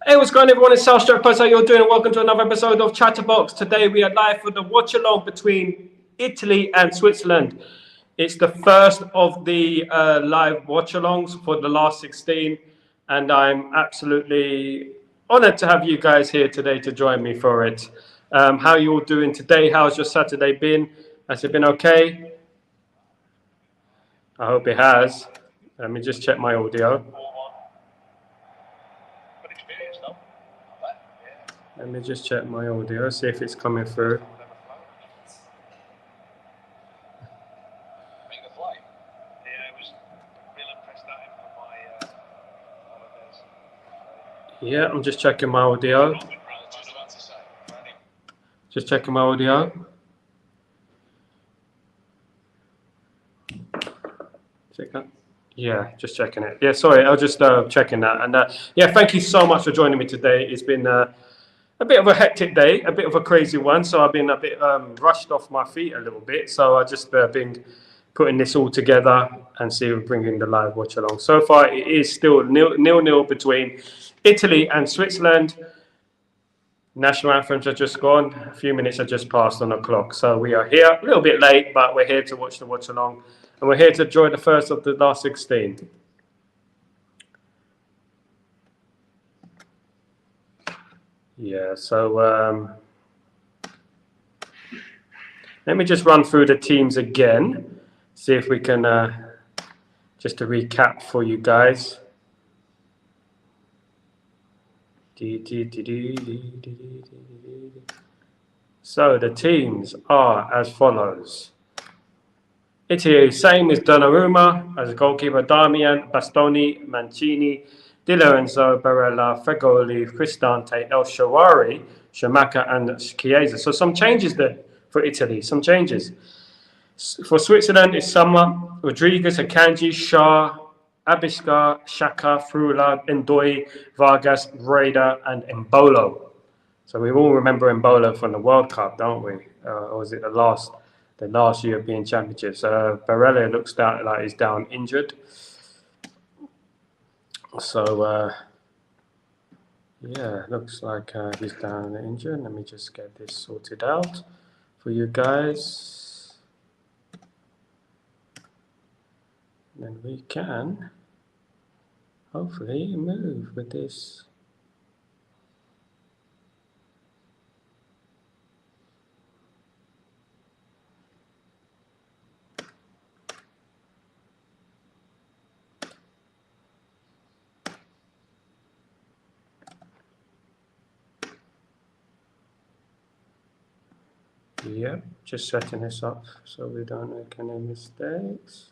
Hey, what's going on, everyone? It's Sal Warner. How you doing? Welcome to another episode of Chatterbox. Today we are live for the Watchalong between Italy and Switzerland. It's the first of the live Watchalongs for the last 16, and I'm absolutely honoured to have you guys here today to join me for it. How are you all doing today? How's your Saturday been? Has it been okay? I hope it has. Let me just check my audio. Let me just check my audio, see if it's coming through. Yeah, I'm just checking my audio. Just checking my audio. Check that. Yeah, just checking it. Yeah, sorry, I was just checking that. And yeah, thank you so much for joining me today. It's been a bit of a hectic day, a bit of a crazy one. So I've been a bit rushed off my feet a little bit. So I just been putting this all together and see if we're bringing the live watch along. So far, it is still nil between Italy and Switzerland. National anthems are just gone. A few minutes have just passed on the clock. So we are here a little bit late, but we're here to watch the watch along. And we're here to enjoy the first of the last 16. Yeah, so let me just run through the teams again. See if we can, just to recap for you guys. So the teams are as follows. Italy, same as Donnarumma, as goalkeeper Damian, Bastoni, Mancini, Di Lorenzo, Barella, Fregoli, Cristante, El Shaarawy, Schumacher, and Chiesa. So some changes there for Italy, some changes. For Switzerland, it's Summer, Rodriguez, Akanji, Shah, Abiscar, Xhaka, Frula, Ndoi, Vargas, Reda, and Embolo. So we all remember Embolo from the World Cup, don't we? Or was it the last European Championships? Barella looks like he's down injured. So yeah, looks like he's down injured. Let me just get this sorted out for you guys. Then we can hopefully move with this. Yep, just setting this up so we don't make any mistakes.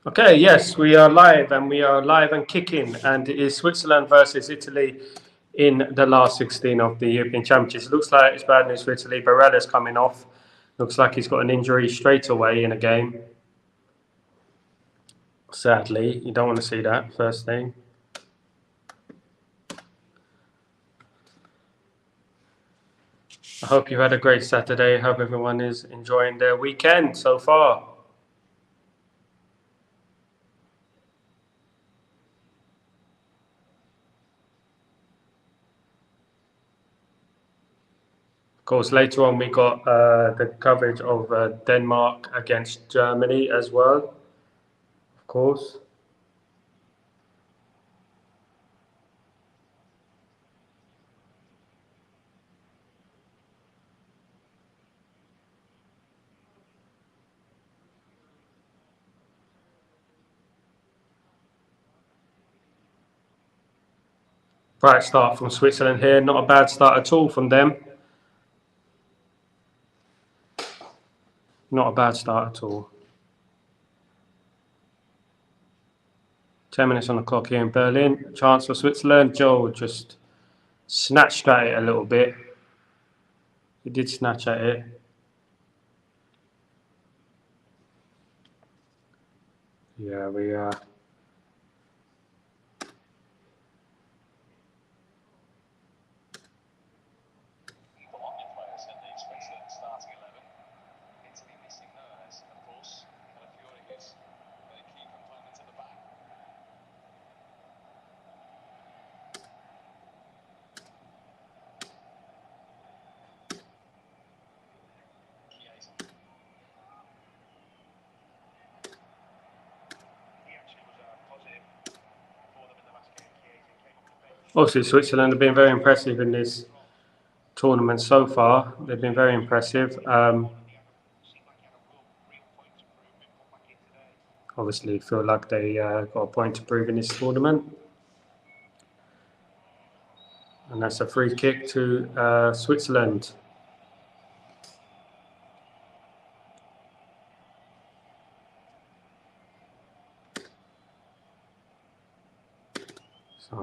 Okay, yes, we are live and kicking, and it is Switzerland versus Italy in the last 16 of the European Championships. It looks like it's bad news for Italy. Barella's coming off. Looks like he's got an injury straight away in a game. Sadly, you don't want to see that, first thing. I hope you had a great Saturday. I hope everyone is enjoying their weekend so far. Of course, later on we got the coverage of Denmark against Germany as well, of course. Bright start from Switzerland here. Not a bad start at all from them. Not a bad start at all. 10 minutes on the clock here in Berlin. Chance for Switzerland. Joe just snatched at it a little bit. He did snatch at it. Yeah, we are. Also, Switzerland have been very impressive in this tournament so far. They've been very impressive. Obviously, feel like they got a point to prove in this tournament. And that's a free kick to Switzerland.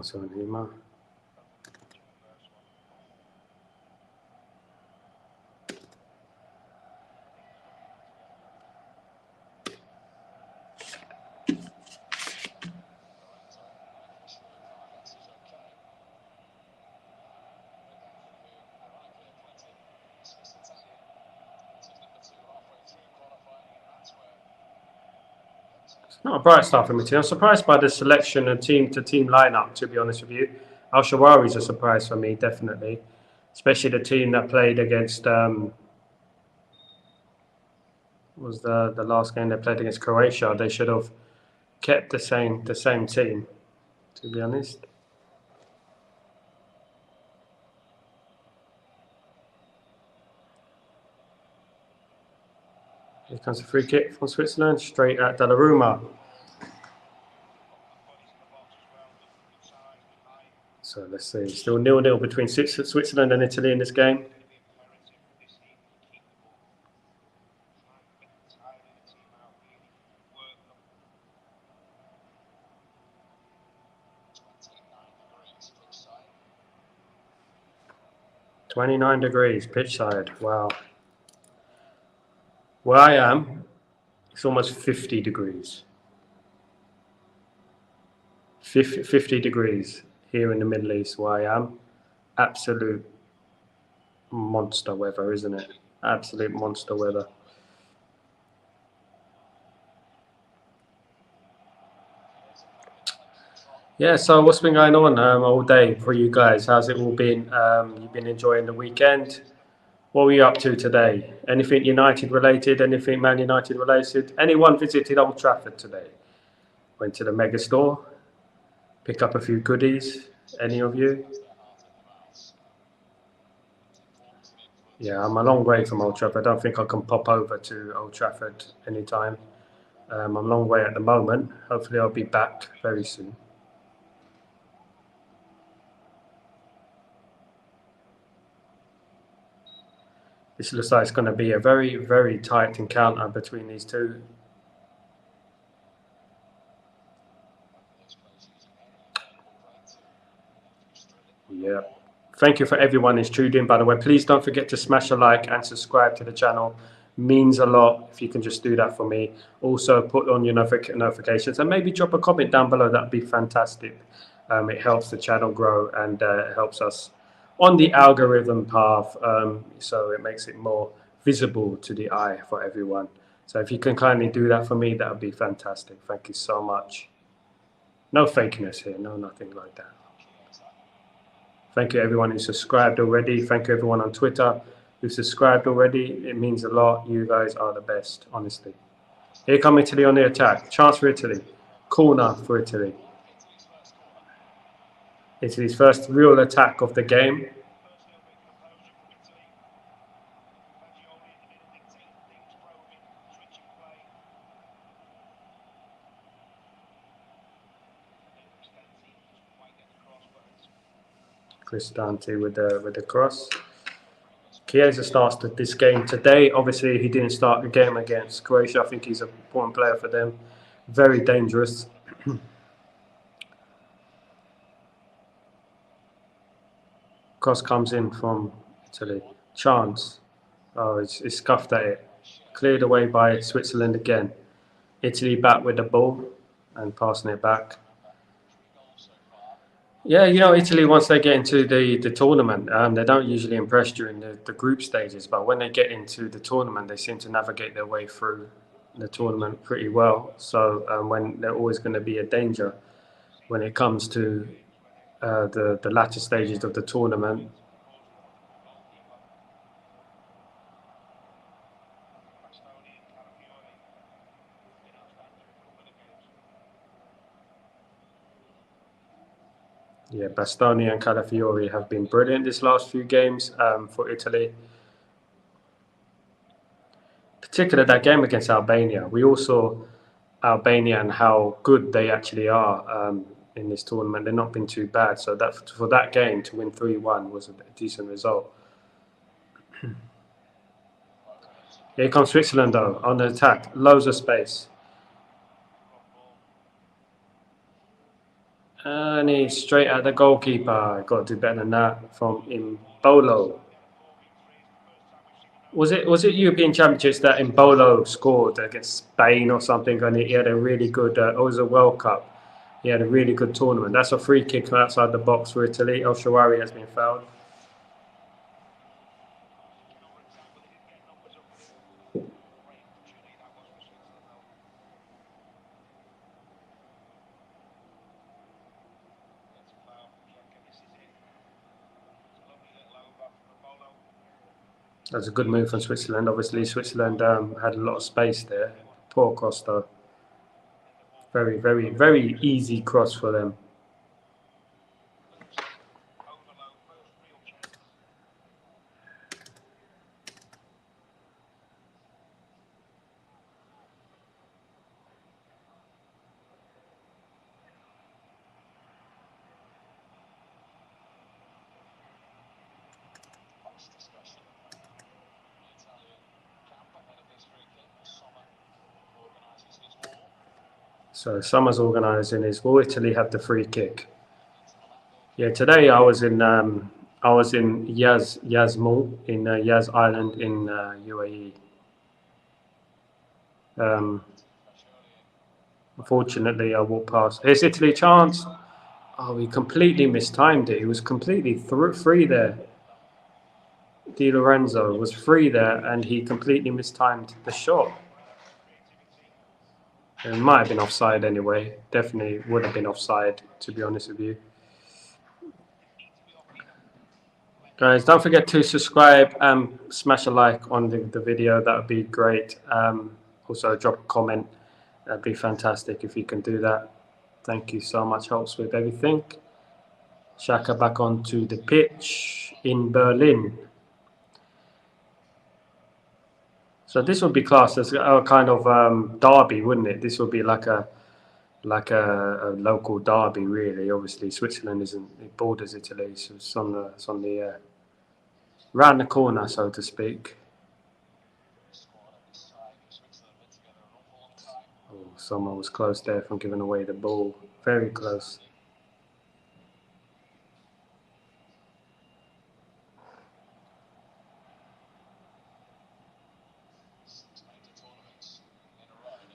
So Lima. Not a bright start for me, too. I'm surprised by the selection and team-to-team lineup, to be honest with you. Al Shawari is a surprise for me, definitely. Especially the team that played against, was the last game they played against Croatia. They should have kept the same team, to be honest. Here comes a free kick from Switzerland, straight at Donnarumma. So let's see, still 0-0 between Switzerland and Italy in this game. -29 pitch side. Wow. Where I am, it's almost 50 degrees. 50 degrees here in the Middle East where I am. Absolute monster weather, isn't it? Absolute monster weather. Yeah, so what's been going on all day for you guys? How's it all been? You've been enjoying the weekend? What were you up to today? Anything United related? Anything Man United related? Anyone visited Old Trafford today? Went to the mega store? Pick up a few goodies? Any of you? Yeah, I'm a long way from Old Trafford. I don't think I can pop over to Old Trafford anytime. I'm a long way at the moment. Hopefully, I'll be back very soon. This looks like it's going to be a very, very tight encounter between these two. Yeah. Thank you for everyone who's tuned in, by the way. Please don't forget to smash a like and subscribe to the channel. Means a lot if you can just do that for me. Also, put on your notifications and maybe drop a comment down below. That'd be fantastic. It helps the channel grow and it helps us on the algorithm path. So it makes it more visible to the eye for everyone. So if you can kindly do that for me, that would be fantastic. Thank you so much. No fakeness here, no nothing like that. Thank you everyone who subscribed already. Thank you everyone on Twitter who subscribed already. It means a lot. You guys are the best, honestly. Here come Italy on the attack. Chance for Italy. Corner for Italy. Italy's first real attack of the game. Cristante with the cross. Chiesa starts this game today. Obviously, he didn't start the game against Croatia. I think he's an important player for them. Very dangerous. Cross comes in from Italy. Chance. Oh, it's scuffed at it. Cleared away by Switzerland again. Italy back with the ball and passing it back. Yeah, Italy, once they get into the tournament, they don't usually impress during the group stages, but when they get into the tournament, they seem to navigate their way through the tournament pretty well. So when they're always going to be a danger when it comes to the latter stages of the tournament. Yeah, Bastoni and Calafiori have been brilliant this last few games for Italy. Particularly that game against Albania. We all saw Albania and how good they actually are in this tournament. They've not been too bad. So that for that game to win 3-1 was a decent result. Here comes Switzerland though on the attack. Loads of space. And he's straight at the goalkeeper. Got to do better than that from Imbolo. Was it European Championships that Imbolo scored against Spain or something? And he had a really good. It was a World Cup. He had a really good tournament. That's a free kick from outside the box for Italy. El Shawari has been fouled. That's a good move from Switzerland. Obviously, Switzerland had a lot of space there. Poor Costa. Very, very, very easy cross for them. So Summers organising his. Will Italy have the free kick? Yeah, today I was in Yazmal in Yaz Island in UAE. Unfortunately, I walked past. Here's Italy chance. Oh, he completely mistimed it. He was completely free there. Di Lorenzo was free there, and he completely mistimed the shot. It might have been offside anyway. Definitely would have been offside, to be honest with you. Guys, don't forget to subscribe and smash a like on the video. That would be great. Also, drop a comment. That'd be fantastic if you can do that. Thank you so much. Helps with everything. Xhaka back onto the pitch in Berlin. So this would be classed as a kind of derby, wouldn't it? This would be like a local derby, really. Obviously, Switzerland isn't, it borders Italy, so it's on the round the corner, so to speak. Oh, someone was close there from giving away the ball. Very close.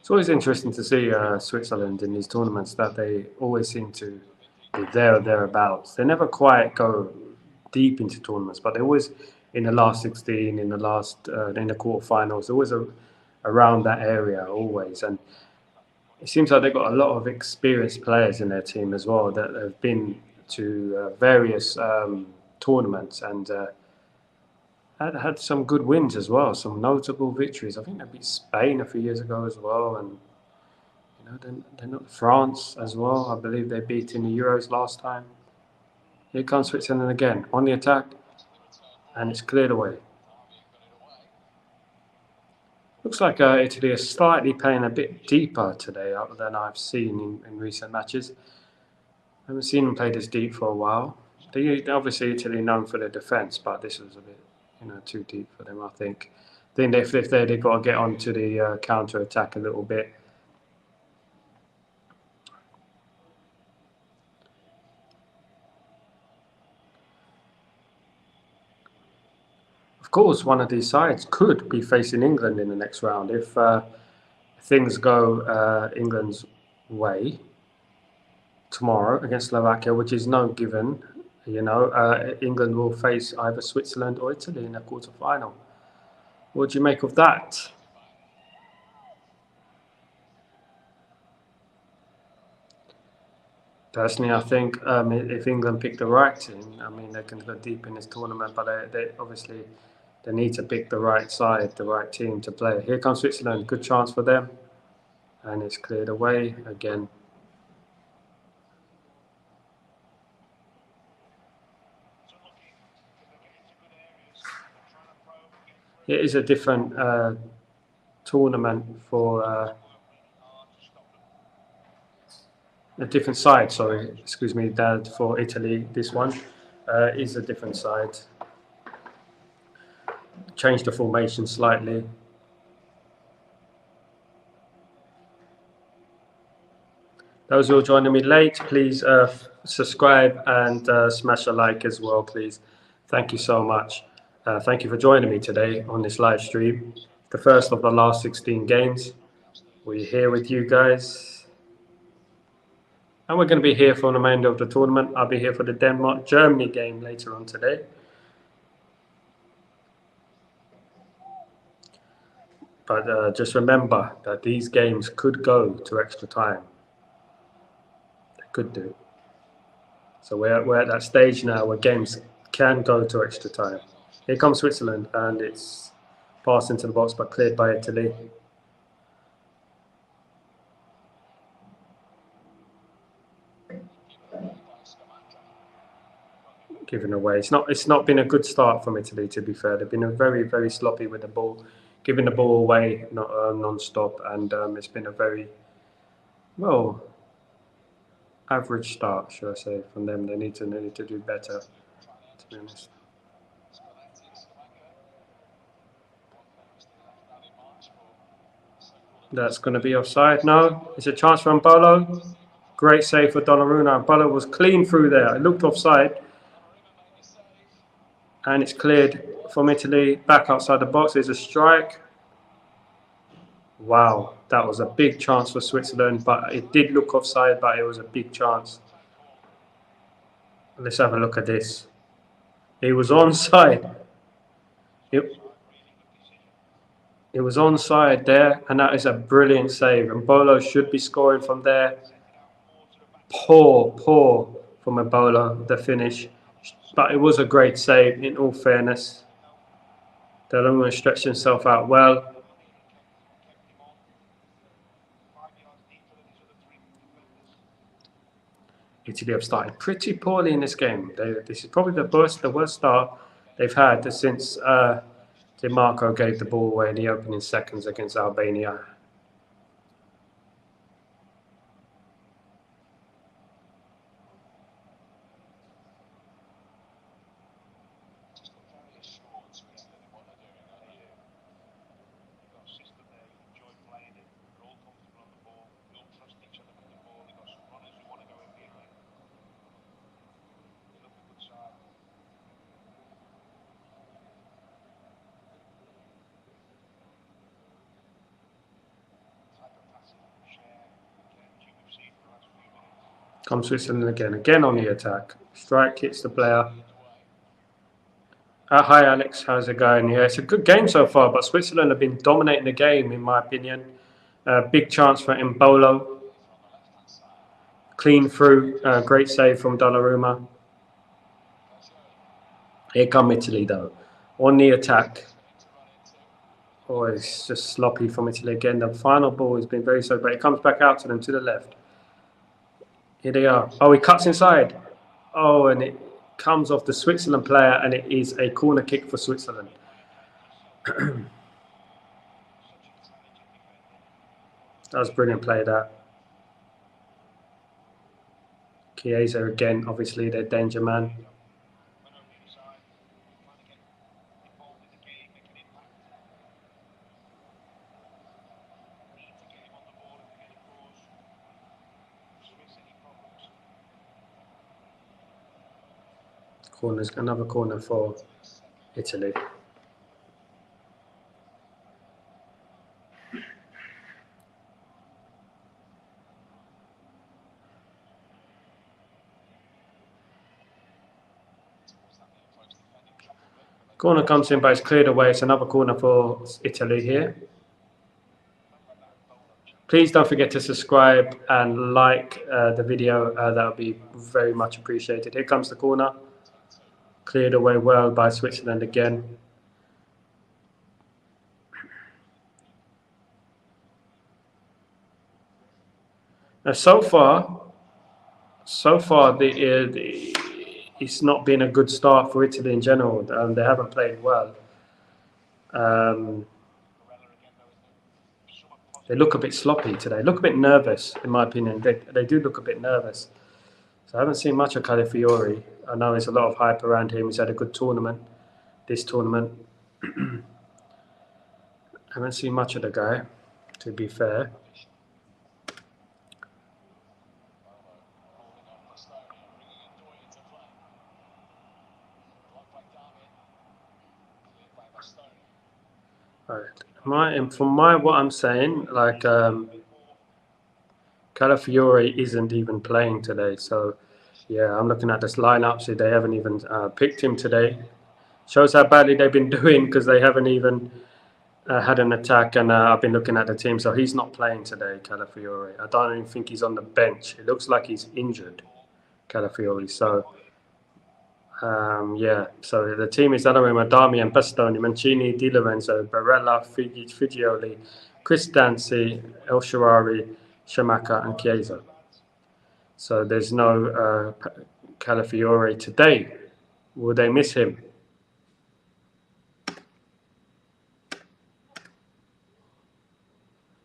It's always interesting to see Switzerland in these tournaments that they always seem to be there or thereabouts. They never quite go deep into tournaments, but they're always in the last 16, in the quarterfinals, always around that area, always. And it seems like they've got a lot of experienced players in their team as well that have been to various tournaments and had some good wins as well, some notable victories. I think they beat Spain a few years ago as well, and they're not France as well. I believe they beat in the Euros last time. Here comes Switzerland again on the attack, and it's cleared away. Looks like Italy is slightly playing a bit deeper today than I've seen in recent matches. I haven't seen them play this deep for a while. Obviously Italy known for their defence, but this was a bit too deep for them. I think if they've got to get onto the counter attack a little bit. Of course, one of these sides could be facing England in the next round if things go England's way tomorrow against Slovakia, which is no given. England will face either Switzerland or Italy in the quarterfinal. What do you make of that? Personally, I think if England pick the right team, I mean, they can go deep in this tournament, but they obviously they need to pick the right side, the right team to play. Here comes Switzerland, good chance for them, and it's cleared away again. It is a different tournament for a different side. Sorry, excuse me, Dad. For Italy, this one is a different side. Changed the formation slightly. Those who are joining me late, please subscribe and smash a like as well, please. Thank you so much. Thank you for joining me today on this live stream. The first of the last 16 games. We're here with you guys. And we're going to be here for the remainder of the tournament. I'll be here for the Denmark-Germany game later on today. But just remember that these games could go to extra time. They could do. So we're at that stage now where games can go to extra time. Here comes Switzerland, and it's passed into the box but cleared by Italy. Given away. It's not been a good start from Italy, to be fair. They've been very, very sloppy with the ball, giving the ball away non-stop, and it's been a very, well, average start, should I say, from them. They need to do better, to be honest. That's going to be offside. No, it's a chance from Bolo. Great save for Donnarumma. Bolo was clean through there. It looked offside. And it's cleared from Italy, back outside the box. There's a strike. Wow, that was a big chance for Switzerland, but it did look offside, but it was a big chance. Let's have a look at this. It was onside. It was onside there, and that is a brilliant save. And Bolo should be scoring from there. Poor from Ebola, the finish. But it was a great save, in all fairness. Donnarumma stretched himself out well. Italy have started pretty poorly in this game. This is probably the worst start they've had since Di Marco gave the ball away in the opening seconds against Albania. Comes Switzerland again on the attack. Strike hits the player. Hi Alex, how's it going? Yeah, it's a good game so far, but Switzerland have been dominating the game, in my opinion. Big chance for Mbolo. Clean through, great save from Donnarumma. Here come Italy though, on the attack. Oh, it's just sloppy from Italy again. The final ball has been very slow, but it comes back out to them to the left. Here they are. Oh, he cuts inside. Oh, and it comes off the Switzerland player, and it is a corner kick for Switzerland. That was brilliant play, that. Chiesa again, obviously their danger man. Corners, another corner for Italy. Corner comes in, but it's cleared away. It's another corner for Italy here. Please don't forget to subscribe and like the video. That would be very much appreciated. Here comes the corner. Cleared away well by Switzerland again. Now, so far, it's not been a good start for Italy in general. They haven't played well. They look a bit sloppy today. Look a bit nervous, in my opinion. They do look a bit nervous. So I haven't seen much of Calafiori. I know there's a lot of hype around him. He's had a good tournament, this tournament. I haven't seen much of the guy, to be fair. Right. What I'm saying, like Calafiori isn't even playing today. So yeah, I'm looking at this lineup. See, they haven't even picked him today. Shows how badly they've been doing because they haven't even had an attack. And I've been looking at the team, so he's not playing today, Calafiori. I don't even think he's on the bench. It looks like he's injured, Calafiori. So yeah, so the team is Donnarumma, Darmian, Bastoni, Mancini, Di Lorenzo, Barella, Figioli, Chris Dancy, El Shaarawy, Shamaka, and Chiesa. So there's no Calafiori today. Will they miss him?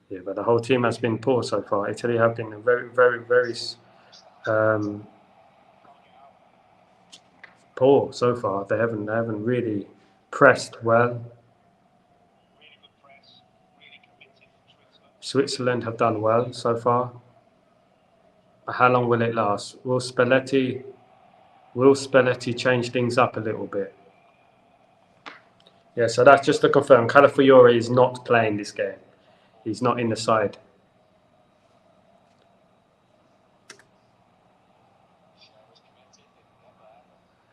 Yeah, but the whole team has been poor so far. Italy have been very, very, very poor so far. They haven't really pressed well. Switzerland have done well so far. But how long will it last? Will Spalletti change things up a little bit? Yeah, so that's just to confirm. Calafiori is not playing this game. He's not in the side.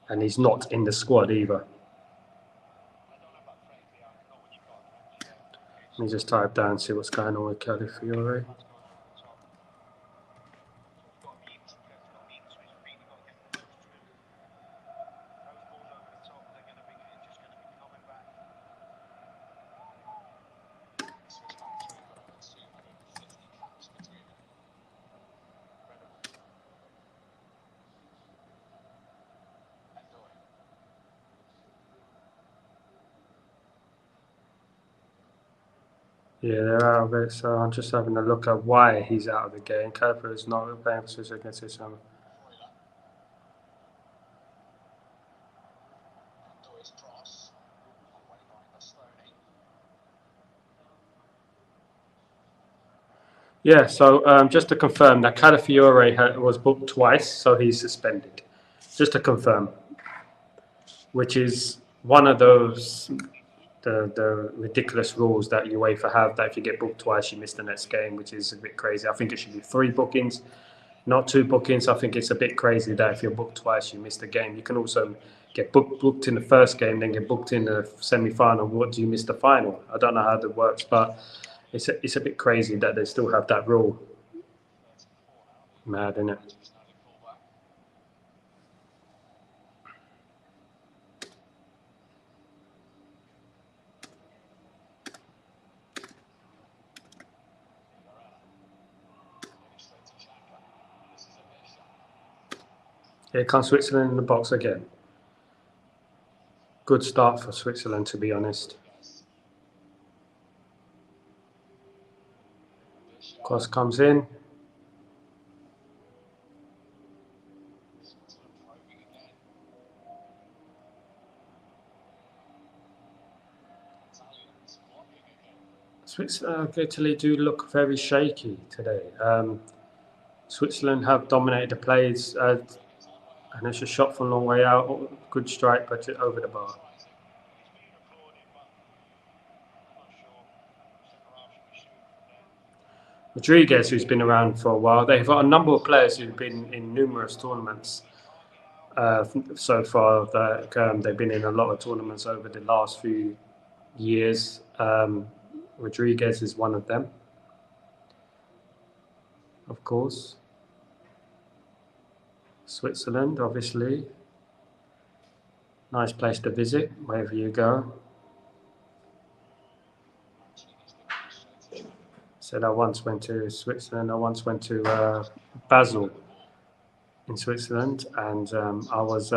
And he's not in the squad either. Let me just type down and see what's going on with Calafiori. Yeah, they're out of it, so I'm just having a look at why he's out of the game. Calafiori is not playing for Swiss against this summer. Yeah, so just to confirm that Calafiori was booked twice, so he's suspended. Just to confirm, which is one of those the ridiculous rules that UEFA have, that if you get booked twice, you miss the next game, which is a bit crazy. I think it should be 3 bookings, not 2 bookings. I think it's a bit crazy that if you're booked twice, you miss the game. You can also get booked in the first game, then get booked in the semi-final. What do you miss the final? I don't know how that works, but it's a bit crazy that they still have that rule. Mad, isn't it? Here comes Switzerland in the box again. Good start for Switzerland, to be honest. Cross comes in. Italy do look very shaky today. Switzerland have dominated the plays, and it's a shot from a long way out. Good strike, but over the bar. Rodriguez, who's been around for a while, they've got a number of players who've been in numerous tournaments so far. That they've been in a lot of tournaments over the last few years. Rodriguez is one of them, of course. Switzerland, obviously. Nice place to visit, wherever you go. Said I once went to Switzerland. I once went to Basel in Switzerland, and I was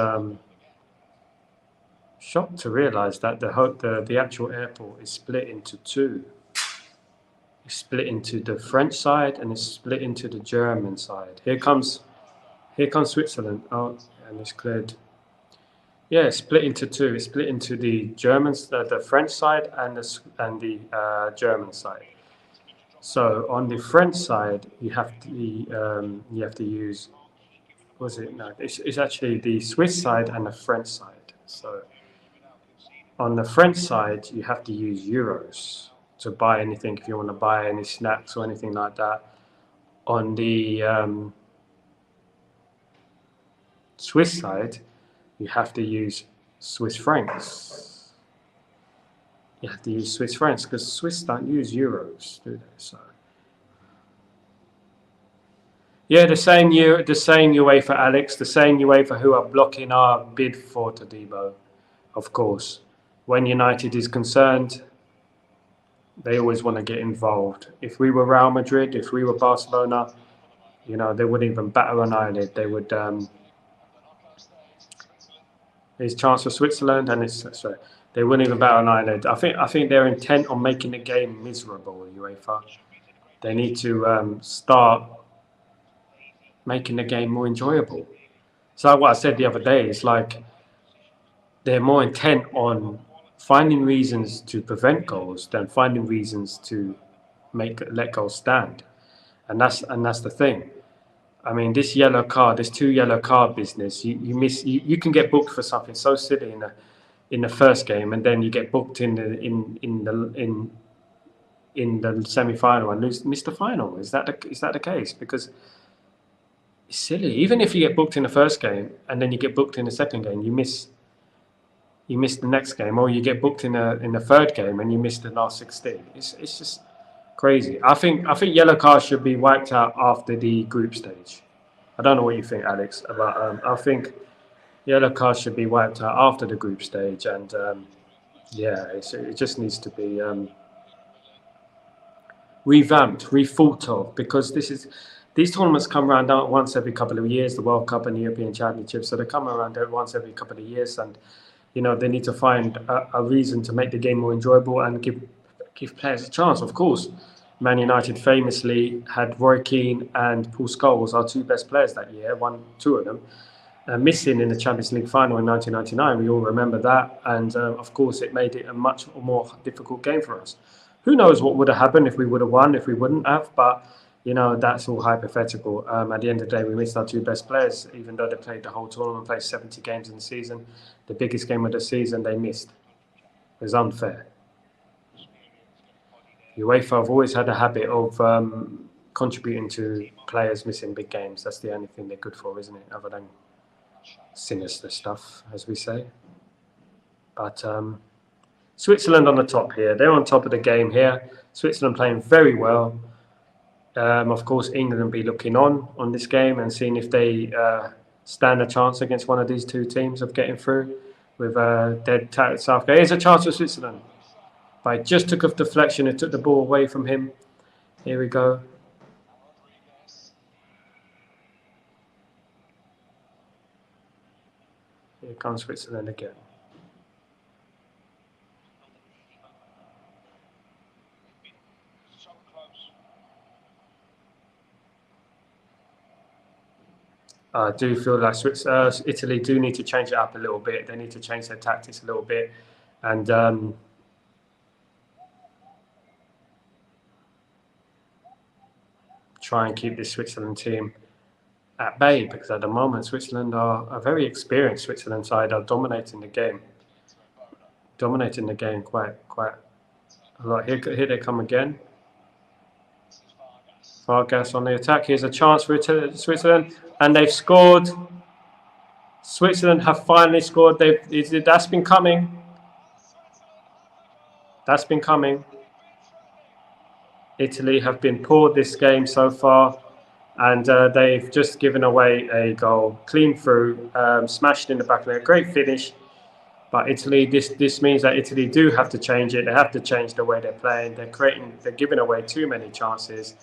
Shocked to realise that the actual airport is split into two. It's split into the French side and it's split into the German side. Here comes Switzerland. Oh, and it's cleared. Yeah, it's split into two. It's split into the the French side and the German side. So on the French side, you have to use. Was it no? It's actually the Swiss side and the French side. So on the French side, you have to use euros to buy anything if you want to buy any snacks or anything like that. On the Swiss side, you have to use Swiss francs. You have to use Swiss francs because Swiss don't use euros, do they? So yeah, the same UEFA, Alex, the same UEFA who are blocking our bid for Todibo, of course. When United is concerned, they always want to get involved. If we were Real Madrid, if we were Barcelona, you know, they wouldn't even batter an eyelid. They would. His chance for Switzerland, and they wouldn't even batter an eyelid. I think they're intent on making the game miserable. UEFA, they need to start making the game more enjoyable. So what I said the other day is like they're more intent on finding reasons to prevent goals than finding reasons to let goals stand, and that's the thing. I mean, this two yellow card business. You can get booked for something so silly in the first game, and then you get booked in the semi-final and miss the final. Is that the case? Because it's silly. Even if you get booked in the first game and then you get booked in the second game, you miss the next game, or you get booked in the third game and you miss the last 16. It's just crazy. I think yellow cards should be wiped out after the group stage. I don't know what you think, Alex. About I think yellow cards should be wiped out after the group stage, and it just needs to be revamped, rethought of, because these tournaments come around once every couple of years, the World Cup and the European Championship, so they come around once every couple of years, and you know, they need to find a reason to make the game more enjoyable and give players a chance. Of course, Man United famously had Roy Keane and Paul Scholes, our two best players that year, two of them, missing in the Champions League final in 1999. We all remember that, and of course, it made it a much more difficult game for us. Who knows what would have happened if we would have won, if we wouldn't have, but you know, that's all hypothetical. At the end of the day, we missed our two best players, even though they played the whole tournament, played 70 games in the season. The biggest game of the season, they missed. It was unfair. UEFA have always had a habit of contributing to players missing big games. That's the only thing they're good for, isn't it? Other than sinister stuff, as we say. But Switzerland on the top here. They're on top of the game here. Switzerland playing very well. Of course, England will be looking on this game and seeing if they stand a chance against one of these two teams of getting through with dead Southgate. Here's a chance for Switzerland. But it just took a deflection. It took the ball away from him. Here we go. Here comes Switzerland again. I do feel like Italy do need to change it up a little bit. They need to change their tactics a little bit, and try and keep this Switzerland team at bay, because at the moment Switzerland are a very experienced Switzerland side, are dominating the game quite a lot. Here they come again. Vargas on the attack. Here's a chance for Switzerland, and they've scored. Switzerland have finally scored. That's been coming. That's been coming. Italy have been poor this game so far, and they've just given away a goal. Clean through, smashed in the back of it. Great finish. But Italy, this means that Italy do have to change it. They have to change the way they're playing. They're giving away too many chances.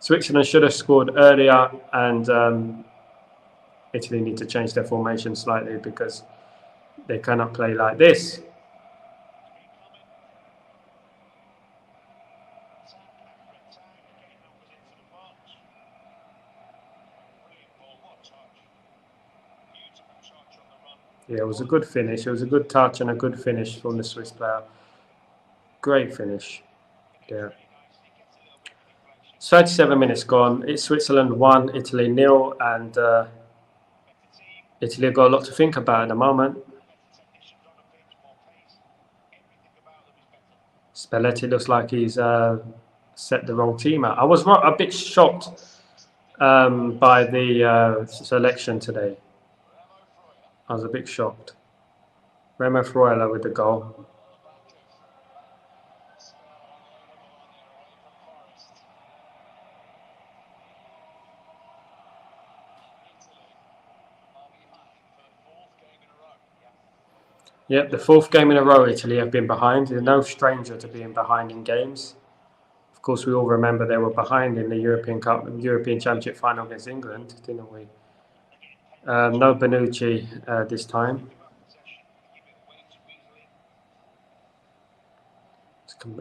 Switzerland should have scored earlier, and Italy need to change their formation slightly, because They cannot play like this. Yeah, it was a good finish. It was a good touch and a good finish from the Swiss player. Great finish. Yeah. 37 minutes gone. It's Switzerland 1, Italy 0, and Italy have got a lot to think about at the moment. Spalletti looks like he's set the wrong team out. I was a bit shocked by the selection today. I was a bit shocked. Remo Freuler with the goal. Yep, the 4th game in a row Italy have been behind. They're no stranger to being behind in games. Of course, we all remember they were behind in the European Championship final against England, didn't we? No Bonucci this time.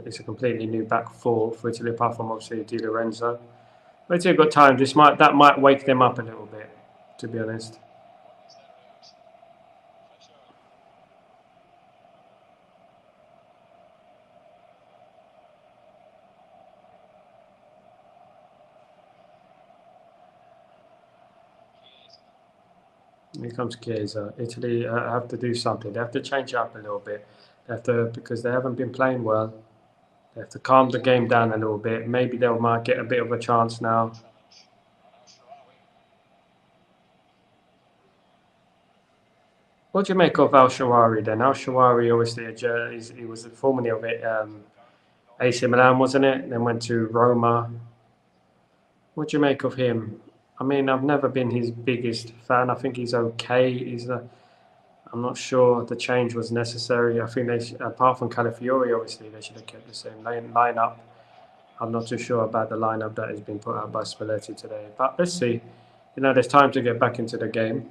It's a completely new back four for Italy, apart from obviously Di Lorenzo. But Italy got time. That might wake them up a little bit, to be honest. Here comes Chiesa. Italy have to do something. They have to change it up a little bit. They have to, because they haven't been playing well. They have to calm the game down a little bit. Maybe they might get a bit of a chance now. What do you make of Al Shawari then? Al Shawari, obviously, he was formerly of it, AC Milan, wasn't it? Then went to Roma. What do you make of him? I mean, I've never been his biggest fan. I think he's okay. I'm not sure the change was necessary. I think apart from Calafiori, obviously, they should have kept the same lineup. I'm not too sure about the lineup that has been put out by Spalletti today. But let's see. There's time to get back into the game.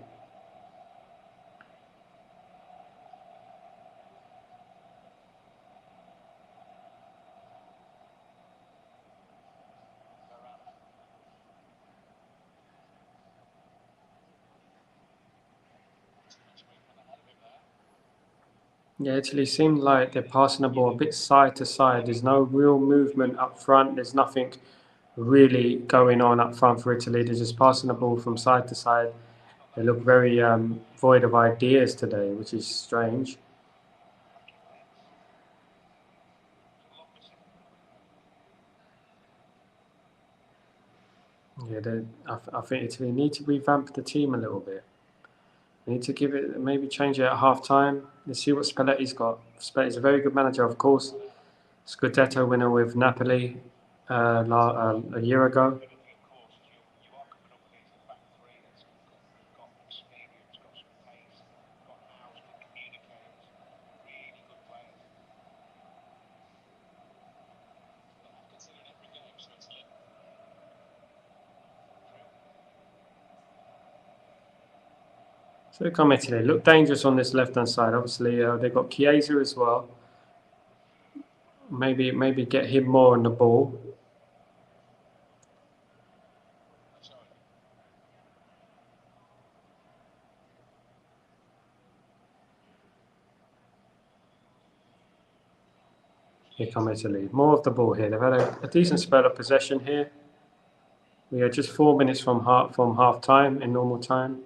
Yeah, Italy seemed like they're passing the ball a bit side to side. There's no real movement up front. There's nothing really going on up front for Italy. They're just passing the ball from side to side. They look very void of ideas today, which is strange. Yeah, I think Italy need to revamp the team a little bit. They need to give it, maybe change it at half time. Let's see what Spalletti's got. Spalletti's a very good manager, of course. Scudetto winner with Napoli a year ago. So come Italy. Look dangerous on this left-hand side. Obviously, they've got Chiesa as well. Maybe get him more on the ball. Here come Italy. More of the ball here. They've had a decent spell of possession here. We are just 4 minutes from half time in normal time.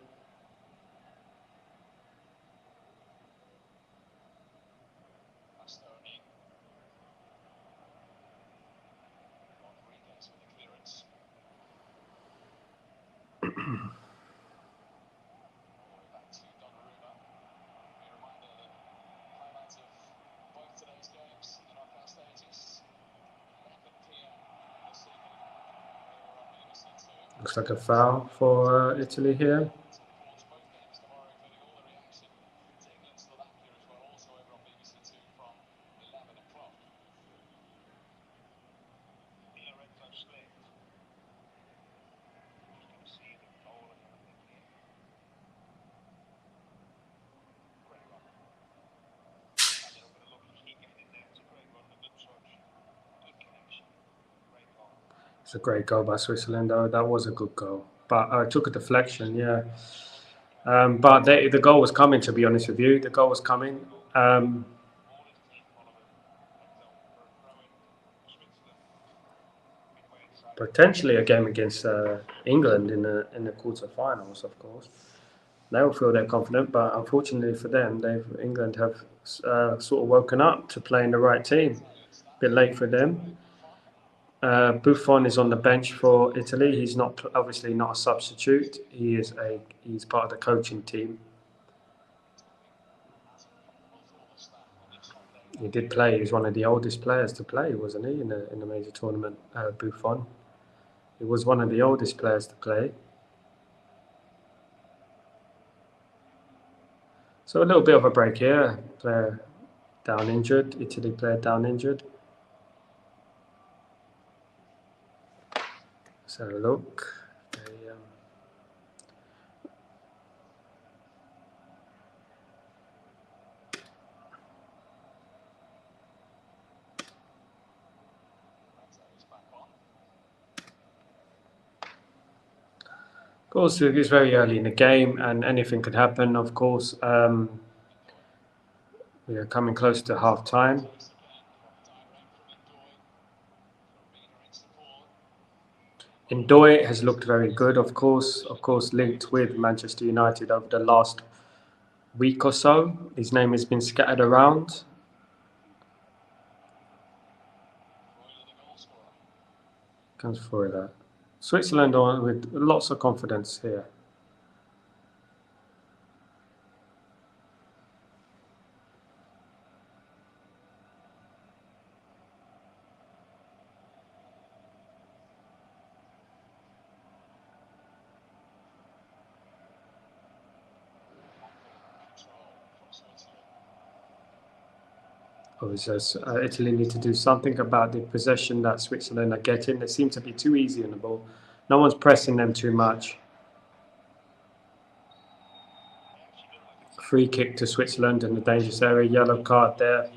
Looks like a foul for Italy here. It's a great goal by Switzerland, though. That was a good goal. But it took a deflection, yeah. But the goal was coming, to be honest with you. The goal was coming. Potentially a game against England in the quarterfinals, of course. They'll feel they're confident, but unfortunately for them, England have sort of woken up to playing the right team. A bit late for them. Buffon is on the bench for Italy. He's not obviously not a substitute. He's part of the coaching team. He did play. He was one of the oldest players to play, wasn't he, in the major tournament? Buffon. He was one of the oldest players to play. So a little bit of a break here. Player down injured. Italy player down injured. Let's have a look. Of course, it's very early in the game, and anything could happen. Of course, we are coming close to half time. Ndoye has looked very good, of course, linked with Manchester United over the last week or so. His name has been scattered around. Comes for that. Switzerland on with lots of confidence here. Italy need to do something about the possession that Switzerland are getting. They seem to be too easy on the ball. No one's pressing them too much. Free kick to Switzerland in the dangerous area. Yellow card there.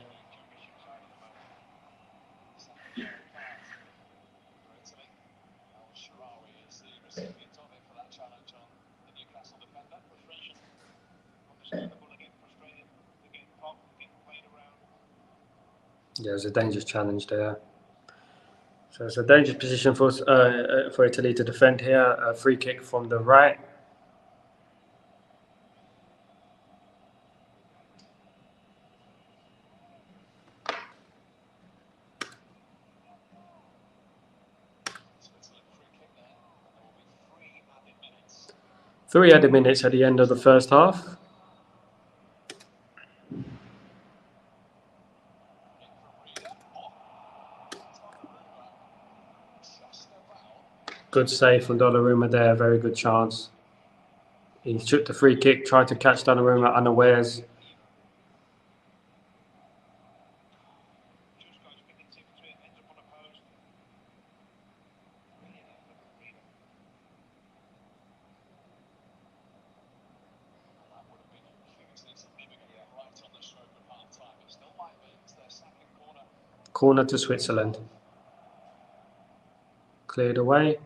Yeah, it was a dangerous challenge there. So it's a dangerous position for Italy to defend here. A free kick from the right. Three added minutes at the end of the first half. Good save from Donnarumma there. Very good chance. He took the free kick, tried to catch Donnarumma unawares. Corner to Switzerland. Cleared away.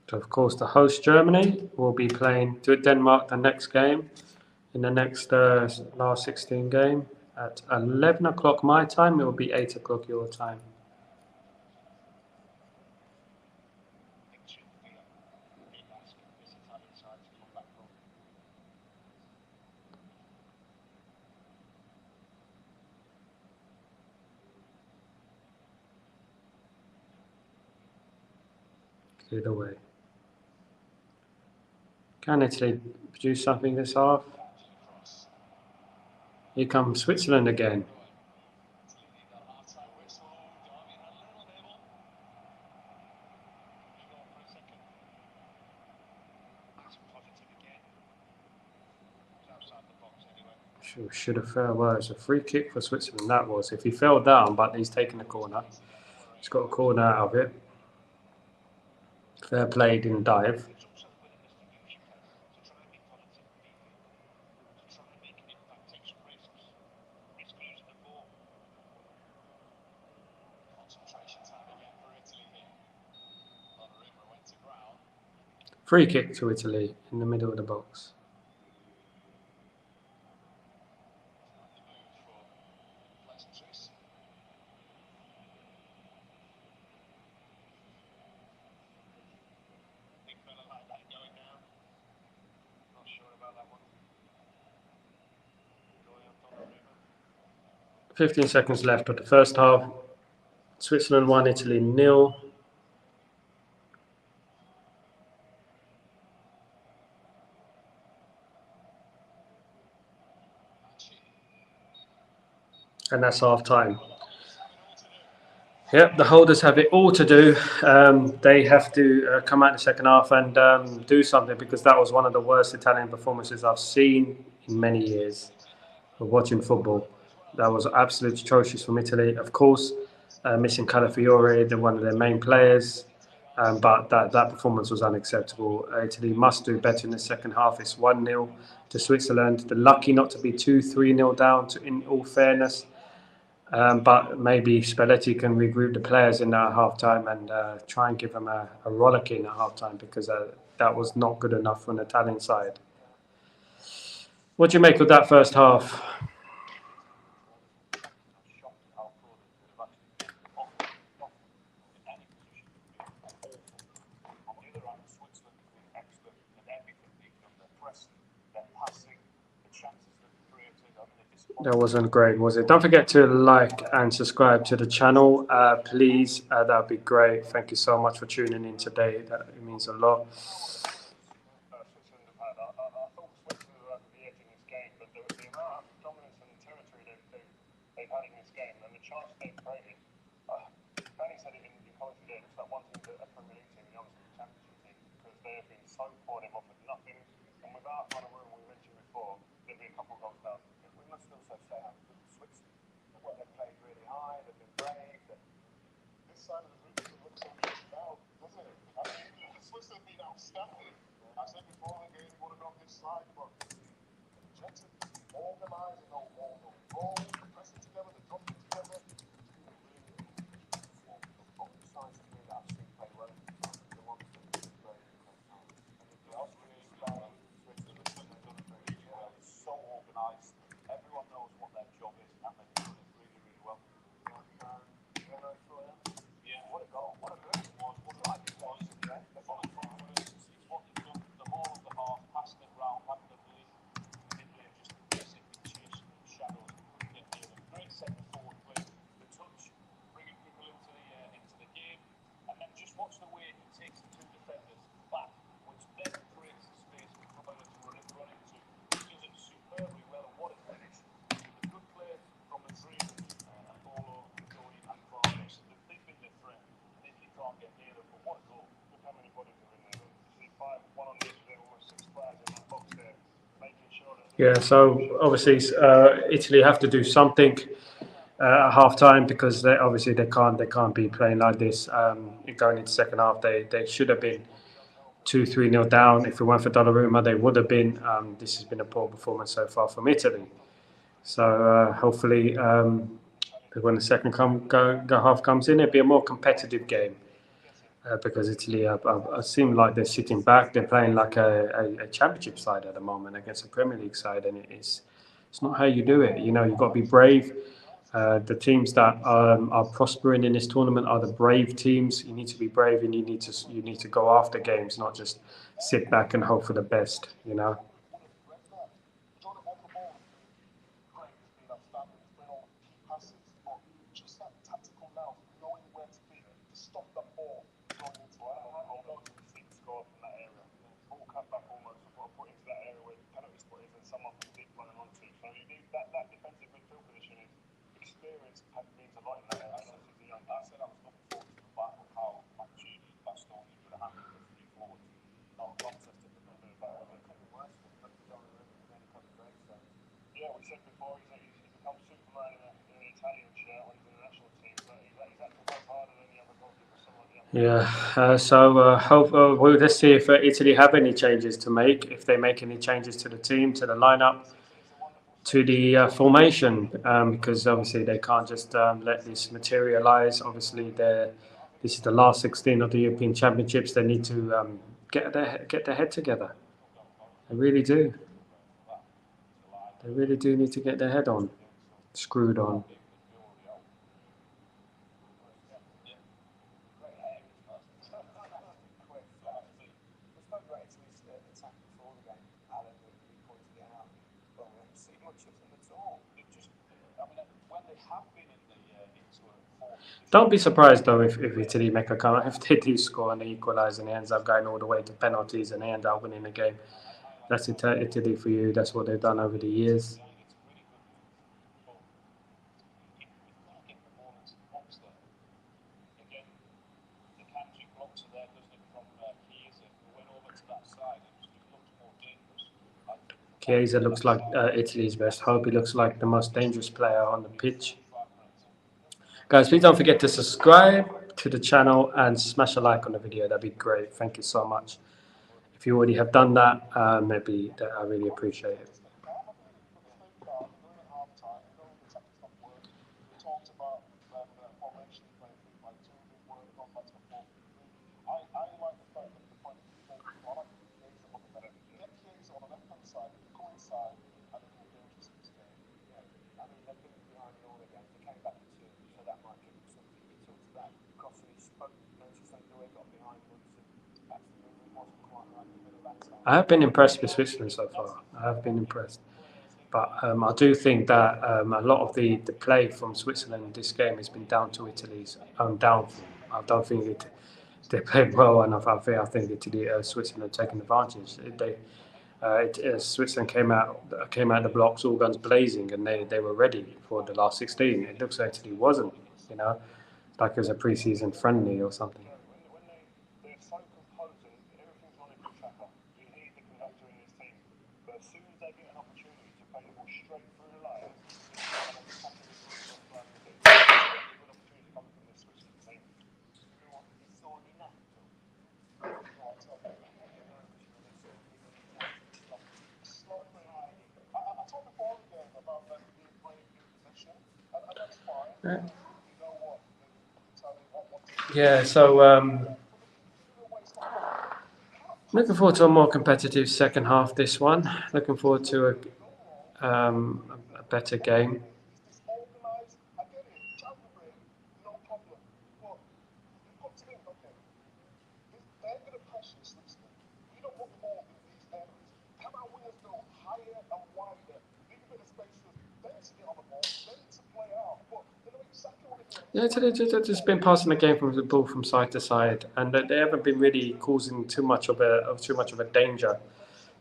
So of course, the host Germany will be playing Denmark the next game in the next last 16 game at 11 o'clock my time. It will be 8 o'clock your time. Cleared away. Can Italy produce something this half? Here comes Switzerland again. Should have fell. Well, it's a free kick for Switzerland. That was. If he fell down, but he's taken a corner. He's got a corner out of it. Fair play, didn't dive. Free kick to Italy in the middle of the box. Not sure about that one. 15 seconds left of the first half. Switzerland 1, Italy 0. And that's half time. Yep, the holders have it all to do. They have to come out in the second half and do something, because that was one of the worst Italian performances I've seen in many years of watching football. That was absolutely atrocious from Italy. Of course, missing Calafiore, one of their main players, but that performance was unacceptable. Italy must do better in the second half. It's 1-0 to Switzerland. They're lucky not to be 2-3-0 down, in all fairness. But maybe Spalletti can regroup the players in that half-time and try and give them a rollicking at half-time, because that was not good enough for an Italian side. What do you make of that first half? That wasn't great, was it? Don't forget to like and subscribe to the channel, please. That would be great. Thank you so much for tuning in today. That means a lot. Switzerland have had. I thought Switzerland were at the edge in this game, but the amount of dominance and territory they've had in this game and the chance they've created. Danny said it in commentary there. It's like one thing that a Premier League team and obviously the Championship team, because they have been so poor, they've offered nothing. And without Donnarumma, we mentioned before, there'd be a couple of goals down. We must also say how good Switzerland, what they've played really high, they've been brave. This side of the room doesn't look so good now, does it? I mean, Switzerland have been outstanding. I said before the game, what about this side? But Jetson organising all the balls, pressing together, the dropping together. Both sides of me that I've seen play well, the ones that have been very good. And the Austrians, Switzerland, they've done it very well. It's so organised. Everyone knows what their job is, and they've done it really, really well. Yeah, what a goal. What a goal it was. What a like it was. Yeah, that's all confidence. It's what you've done the whole of the half, passing it round, having the belief. Italy are just basically chasing the shadows. Great second forward play. The touch, bringing people into the game, and then just watch the way he takes the two defenders back, which then creates the space for Croydon to run into. He does it superbly well, and what a finish. A good play from the three, Apollo, Tony, and Farnes. They've been their friend, and Italy can't get near them, but what a goal. Look how many bodies are in there. You see five, one on each, there almost 6 players in that box there, making sure that... Yeah, so obviously Italy have to do something at half time, because they can't be playing like this going into second half. They should have been 2-3-0 down. If it weren't for Donnarumma, they would have been. This has been a poor performance so far from Italy. So hopefully, when the second half comes in, it'll be a more competitive game. Because Italy seem like they're sitting back. They're playing like a championship side at the moment against a Premier League side, and it's not how you do it. You know, you've got to be brave. The teams that are prospering in this tournament are the brave teams. You need to be brave, and you need to go after games, not just sit back and hope for the best. You know. That defensive midfield position is experience means a lot in that area. I said I was looking forward to the battle of how Mancini, Bastoni could have handled the three forwards. Not Manchester, but a bit of that. Yeah, we said Yeah. Well, let's see if Italy have any changes to make. If they make any changes to the team, to the lineup, to the formation, because obviously they can't just let this materialize. Obviously, this is the last 16 of the European Championships. They need to get their head together. They really do. They really do need to get their head on, screwed on. Don't be surprised though if Italy make a comeback. If they do score and they equalise and it ends up going all the way to penalties and they end up winning the game. That's Italy for you. That's what they've done over the years. Chiesa looks like Italy's best hope. He looks like the most dangerous player on the pitch. Guys, please don't forget to subscribe to the channel and smash a like on the video. That'd be great. Thank you so much. If you already have done that, maybe I really appreciate it. I have been impressed with Switzerland so far. I have been impressed. But I do think that a lot of the play from Switzerland in this game has been down to Italy's own downfall. I don't think they played well enough. I think Italy, Switzerland taken advantage. Switzerland came out the blocks all guns blazing, and they were ready for the last 16. It looks like Italy wasn't, like it was a pre-season friendly or something. Yeah, so looking forward to a more competitive second half. This one, looking forward to a better game. Yeah, they've just been passing the game from the ball from side to side, and they haven't been really causing too much of a danger.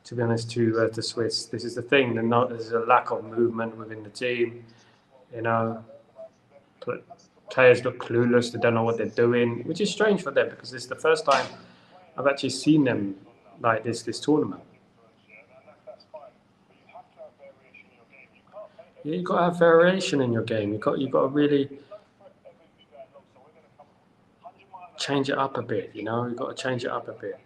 To be honest, to the Swiss, this is the thing. There's a lack of movement within the team. You know, players look clueless. They don't know what they're doing, which is strange for them because it's the first time I've actually seen them like this tournament. Yeah, you got to have variation in your game. You got to really change it up a bit. You got to change it up a bit.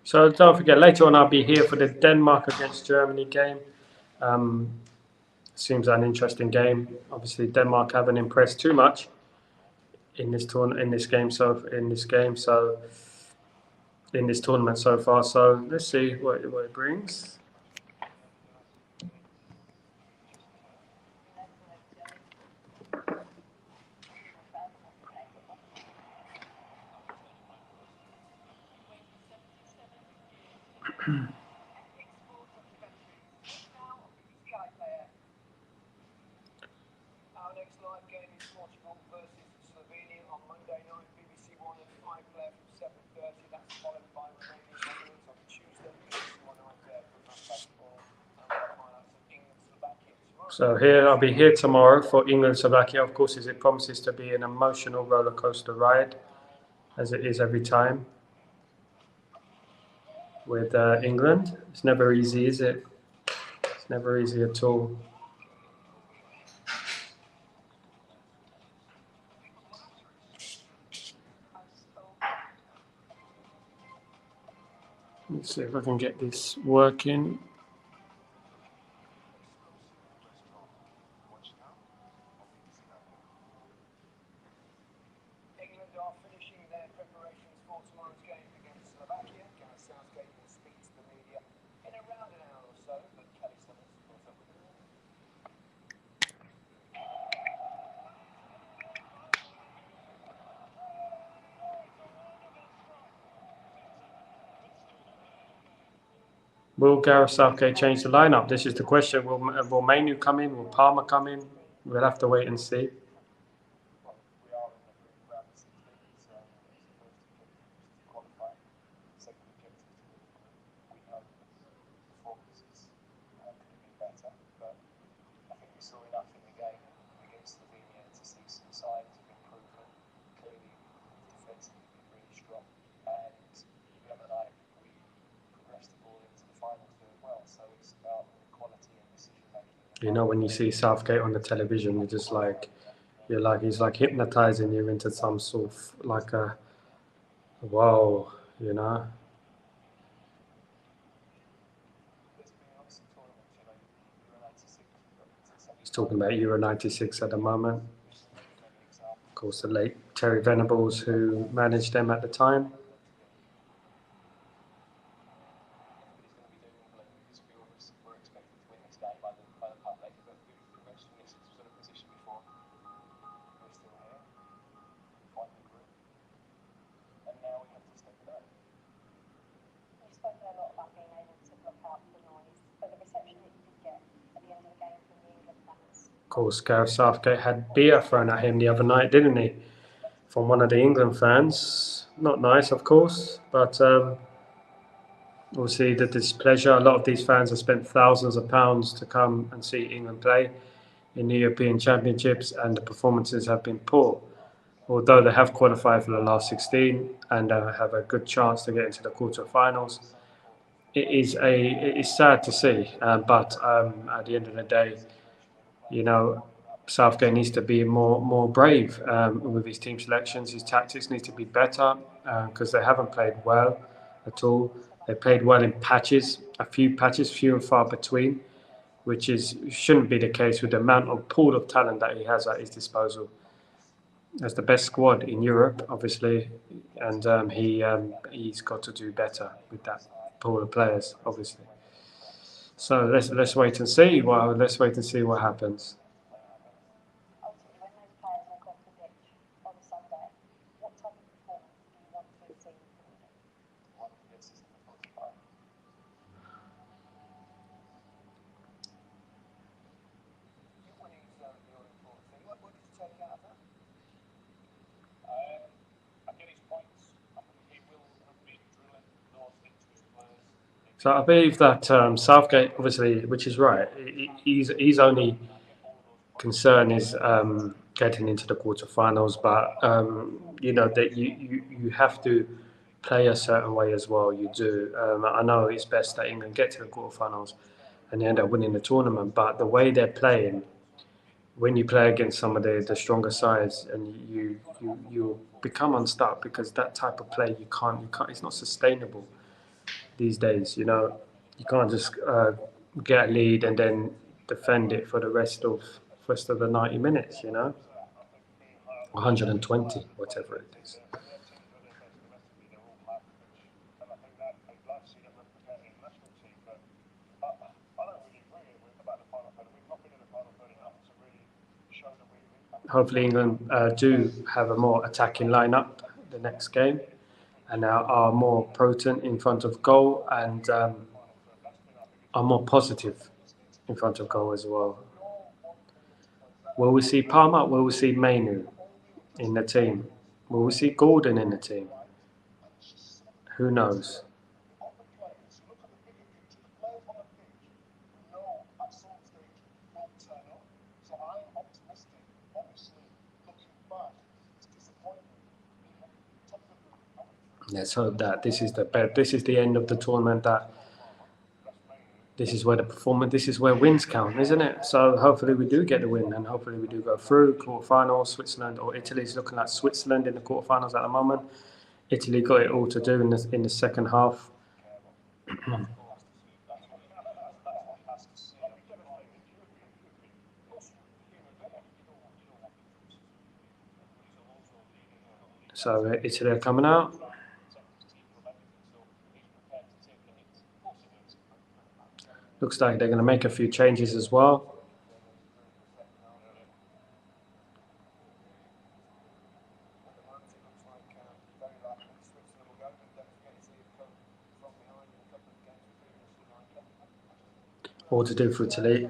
So don't forget, later on I'll be here for the Denmark against Germany game. Seems an interesting game. Obviously, Denmark haven't impressed too much in this tournament so far. So let's see what it brings. versus Slovenia on Monday night, BBC One at 5 left, 7:30. That's followed by Romania Netherlands on Tuesday, BBC One night there for basketball. And we'll have highlights of England, Slovakia tomorrow. So here, I'll be here tomorrow for England, Slovakia. Of course, as it promises to be an emotional roller coaster ride, as it is every time with England. It's never easy, is it? It's never easy at all. Let's see if I can get this working. England are finishing their preparations for tomorrow's game against Slovakia. Gareth Southgate will speak to the media in around an hour or so, but Kelly Summers caught up with him. Will Gareth Southgate change the lineup? This is the question. Will Mainu come in? Will Palmer come in? We'll have to wait and see. Well, we are in the round of 16, so it's the first objective is to qualify. Second objective is to win the group. We know performances could have been better, but I think we saw enough in the game against Slovenia to see some signs of improvement. Clearly, defensively, we've been really strong, and the other night we progressed the ball into the finals doing well. So it's about quality and decision making. You know, when you see Southgate on the television, you're just like, he's like hypnotizing you into some sort of like a, whoa, you know. There's been lots of tournaments, you know, Euro 96, He's talking about Euro 96 at the moment. many examples. Of course, the late Terry Venables, who managed them at the time. Everybody's going to be doing England because we were expected to win this game by the public, but we've progressed from this sort of position before. We're still here, fighting the group, and now we have to step it up. You've spoken a lot about being able to block out the noise, but the reception that you did get at the end of the game from the England fans. Of course, Gareth Southgate had beer thrown at him the other night, didn't he? From one of the England fans. Not nice, of course, but obviously the displeasure. A lot of these fans have spent thousands of pounds to come and see England play in the European Championships, and the performances have been poor. Although they have qualified for the last 16 and have a good chance to get into the quarterfinals, it is sad to see. But at the end of the day, you know, Southgate needs to be more brave with his team selections. His tactics need to be better because they haven't played well at all. They played well in patches, a few patches, few and far between, which shouldn't be the case with the amount of pool of talent that he has at his disposal. That's the best squad in Europe, obviously, and he's got to do better with that pool of players, obviously. So let's wait and see. Well, let's wait and see what happens. Ultimately, when those players walk off the pitch on Sunday, what type of performance do you want to see from them? One that gets us in the qualifying. Winning is the all important thing. What did you take out of that? I get his points. I think he will have been drilling those into his players. So I believe that Southgate, obviously, which is right, his only concern is getting into the quarterfinals. But you know that you have to play a certain way as well. You do. I know it's best that England get to the quarterfinals and they end up winning the tournament. But the way they're playing, when you play against some of the stronger sides, and you become unstuck because that type of play you can't. It's not sustainable these days. You know, you can't just get a lead and then defend it for the rest of the 90 minutes. You know, 120, whatever it is. Their teams are their best domestically. They're all average, and I think that I'd like to see them represent the national team. But I don't really agree about the final third. We've not been in the final third enough to really show that we've impacted. Hopefully England do have a more attacking lineup the next game, and are more potent in front of goal, and are more positive in front of goal as well. Will we see Palmer? Will we see Mainu? in the team? Will we see Gordon in the team? Who knows? On the players, look at the bigger picture. The players on the pitch, we know at some stage won't turn up. So I'm optimistic. Obviously, looking back, it's disappointing. Top of the group. Let's hope that this is the end of the tournament. That this is where the performance, this is where wins count, isn't it? So hopefully we do get the win, and hopefully we do go through quarterfinals. Switzerland or Italy's looking at Switzerland in the quarterfinals at the moment. Italy got it all to do in the second half. So Italy are coming out. Looks like they're going to make a few changes as well. All to do for Italy.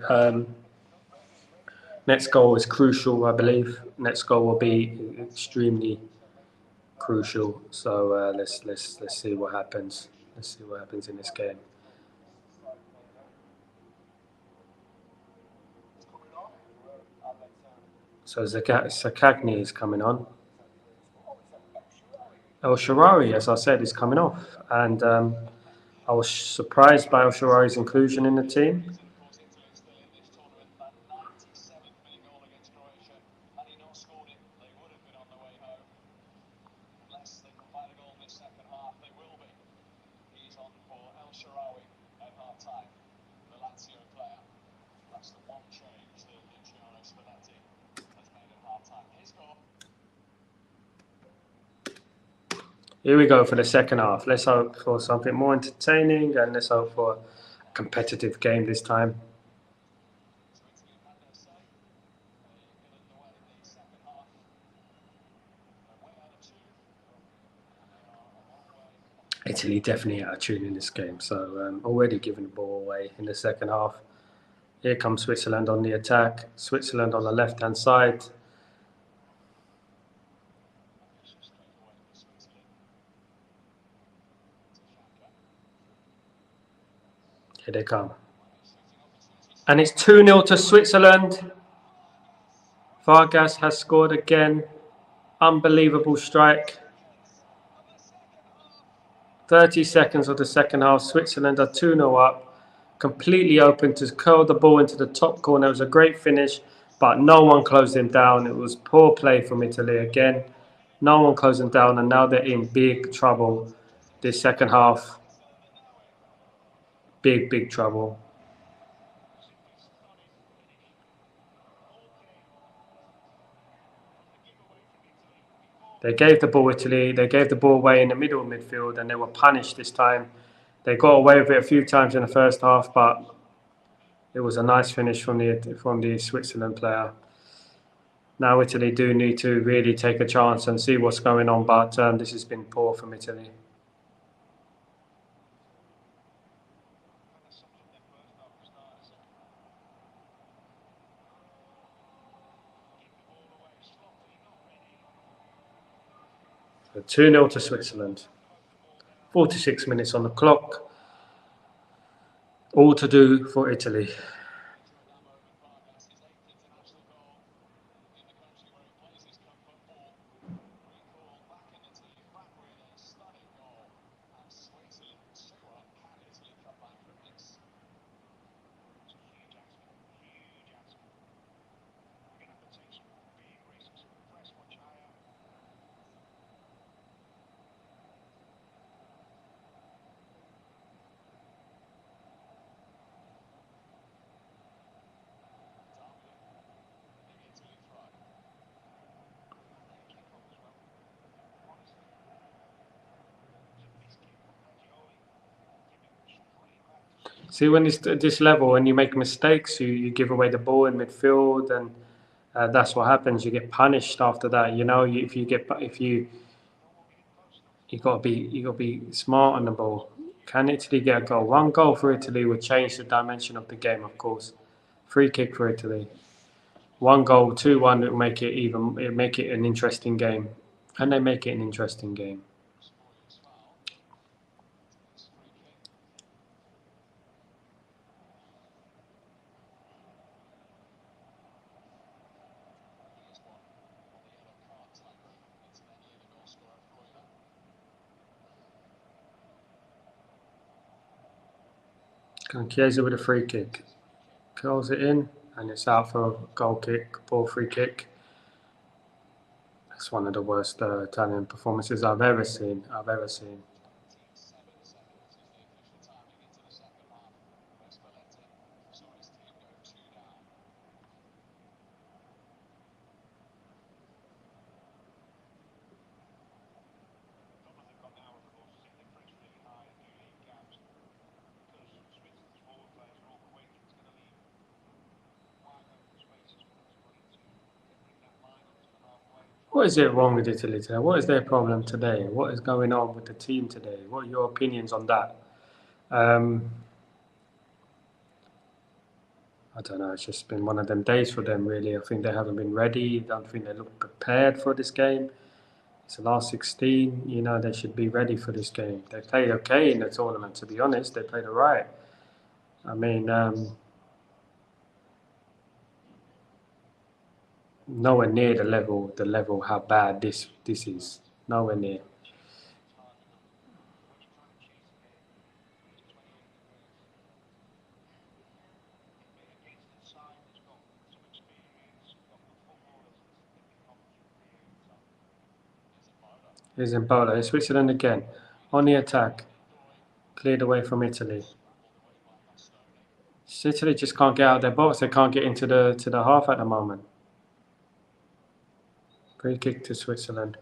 Next goal is crucial, I believe. Next goal will be extremely crucial. So let's see what happens. Let's see what happens in this game. So Sakagni is coming on. El Shaarawy, as I said, is coming off, and I was surprised by El Shaarawy's inclusion in the team. Here we go for the second half. Let's hope for something more entertaining, and let's hope for a competitive game this time. Italy definitely out of tune in this game, so already giving the ball away in the second half. Here comes Switzerland on the attack. Switzerland on the left-hand side. Here they come. And it's 2-0 to Switzerland. Vargas has scored again. Unbelievable strike. 30 seconds of the second half. Switzerland are 2-0 up. Completely open to curl the ball into the top corner. It was a great finish, but no one closed him down. It was poor play from Italy again. No one closed him down, and now they're in big trouble this second half. Big trouble. They gave the ball Italy. They gave the ball away in the middle of midfield, and they were punished this time. They got away with it a few times in the first half, but it was a nice finish from the Switzerland player. Now Italy do need to really take a chance and see what's going on, but this has been poor from Italy. So 2-0 to Switzerland. 46 minutes on the clock. All to do for Italy. See, when it's at this level, when you make mistakes, you give away the ball in midfield, and that's what happens. You get punished after that. You know, you gotta be smart on the ball. Can Italy get a goal? One goal for Italy would change the dimension of the game, of course. Free kick for Italy. 1 goal, 2-1. It'll make it even. It'll make it an interesting game, and they make it an interesting game. And Chiesa with a free kick. Curls it in, and it's out for a goal kick, ball free kick. That's one of the worst Italian performances I've ever seen. What is it wrong with Italy today? What is their problem today? What is going on with the team today? What are your opinions on that? I don't know. It's just been one of them days for them, really. I think they haven't been ready. I don't think they look prepared for this game. It's the last 16. You know, they should be ready for this game. They played okay in the tournament, to be honest. They played all right. I mean, nowhere near the level how bad this is. Nowhere near. Here's Embolo. Here's Switzerland again. On the attack. Cleared away from Italy. Italy just can't get out of their box. They can't get into the half at the moment. Free kick to Switzerland.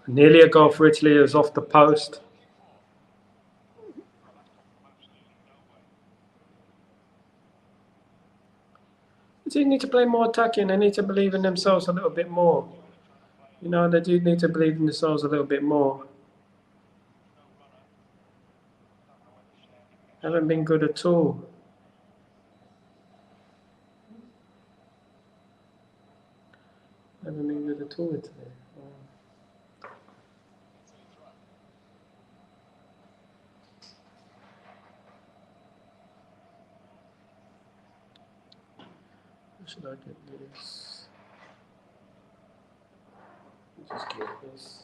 Nearly a goal for Italy. It was off the post. They need to play more attacking. They need to believe in themselves a little bit more. You know, they do need to believe in themselves a little bit more. Haven't been good at all. Haven't been good at all today. Should I get this? Just get this.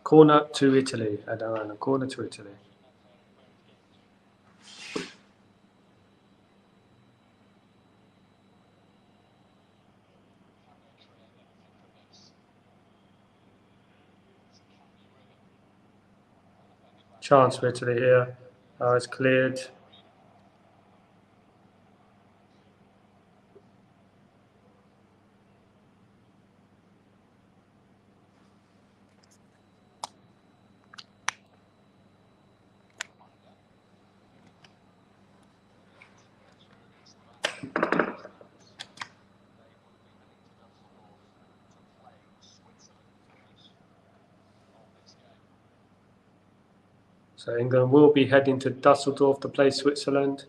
Corner to Italy. I don't know. Corner to Italy. Chance for Italy here. It's cleared. So England will be heading to Dusseldorf to play Switzerland.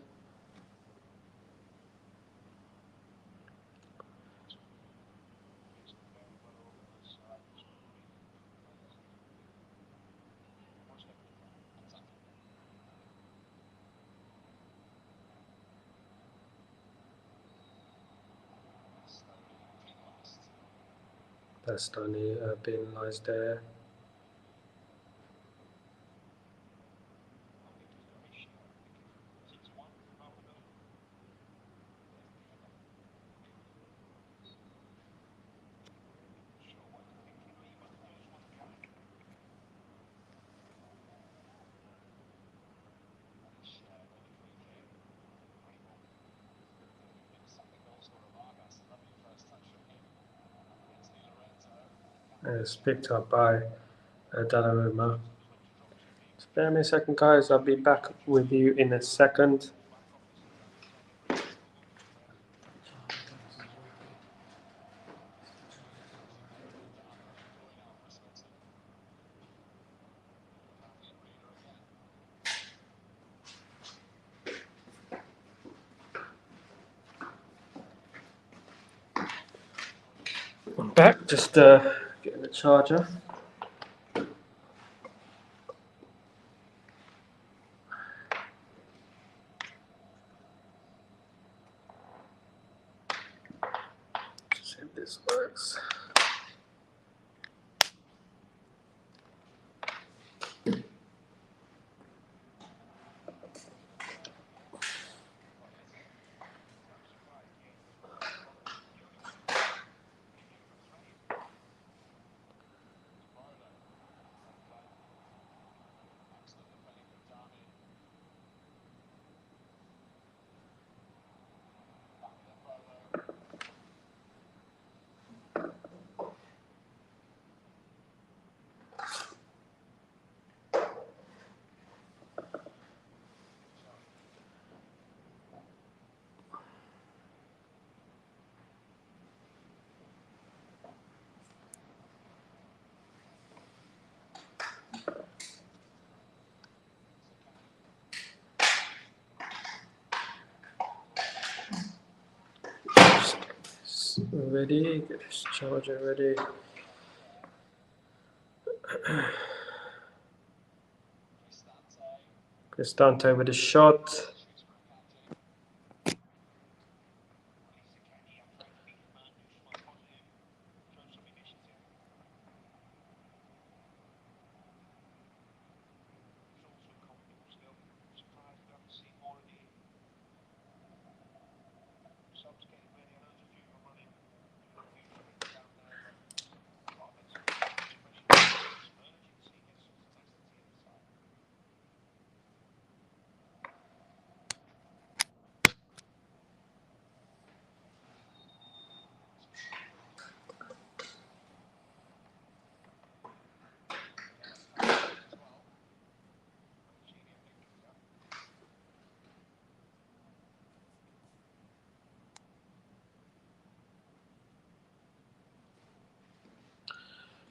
Bastoni being lies there. It's picked up by Donnarumma. Spare me a second, guys. I'll be back with you in a second. I'm back, just getting the charger. See if this works. Ready, get this charger ready. Cristante with a shot.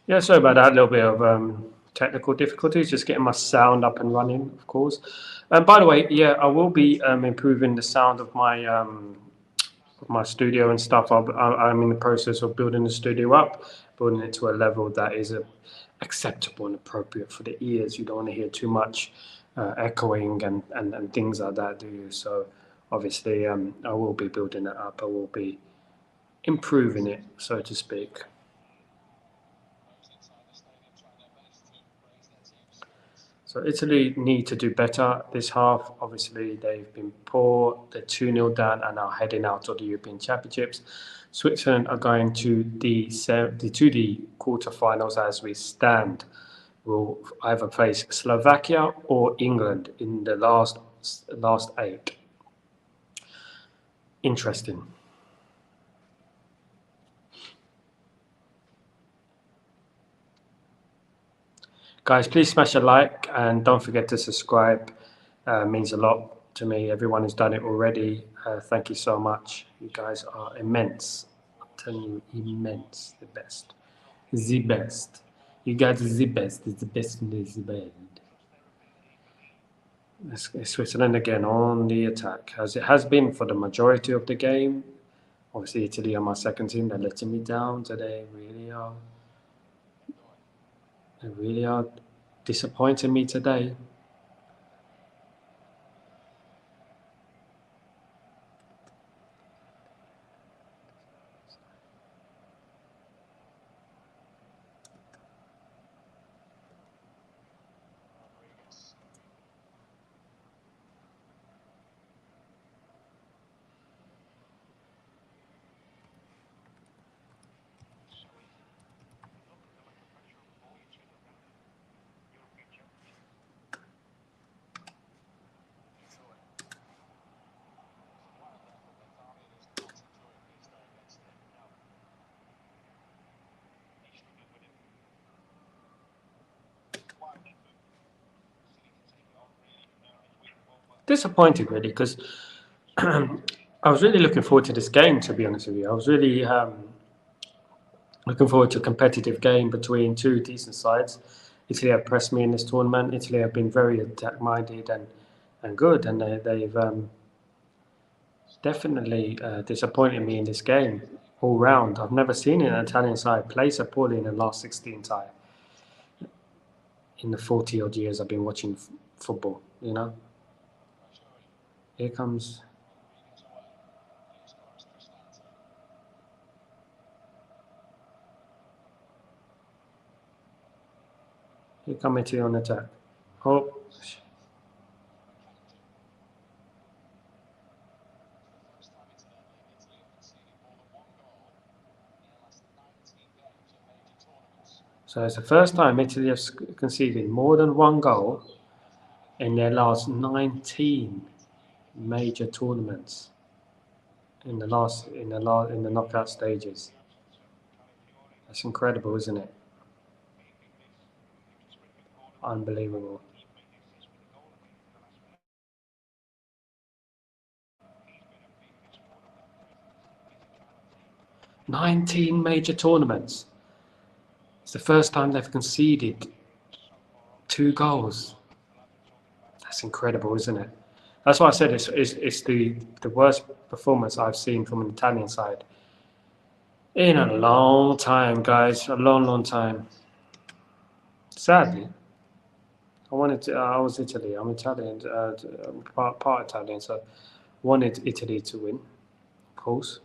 Yeah, sorry about that. A little bit of technical difficulties, just getting my sound up and running, of course. By the way, yeah, I will be improving the sound of my studio and stuff. I'm in the process of building the studio up, building it to a level that is acceptable and appropriate for the ears. You don't want to hear too much echoing and things like that, do you? So obviously, I will be building it up. I will be improving it, so to speak. So Italy need to do better this half. Obviously, they've been poor. They're 2-0 down and are heading out of the European Championships. Switzerland are going to the quarterfinals as we stand. Will either face Slovakia or England in the last 8. Interesting. Guys, please smash a like and don't forget to subscribe. Means a lot to me. Everyone has done it already. Thank you so much. You guys are immense. I'm telling you, immense. The best. The best. You guys are the best. It's the best in the band. It's Switzerland again on the attack, as it has been for the majority of the game. Obviously, Italy are my second team. They're letting me down today. They really are disappointing me today. Disappointed really, because I was really looking forward to this game. To be honest with you, I was really looking forward to a competitive game between two decent sides. Italy have pressed me in this tournament. Italy have been very attack-minded and good, and they've definitely disappointed me in this game all round. I've never seen an Italian side play so poorly in the last 16 times in the 40 odd years I've been watching football. You know, here comes. Here come Italy on attack. Oh, so it's the first time Italy have conceded more than one goal in their last 19 major tournaments in the knockout stages. That's incredible, isn't it? Unbelievable. 19 major tournaments. It's the first time they've conceded 2 goals. That's incredible, isn't it? That's why I said it's the worst performance I've seen from an Italian side in a long time, guys. A long, long time. Sadly, I was Italy. I'm Italian, part Italian, so wanted Italy to win, of course.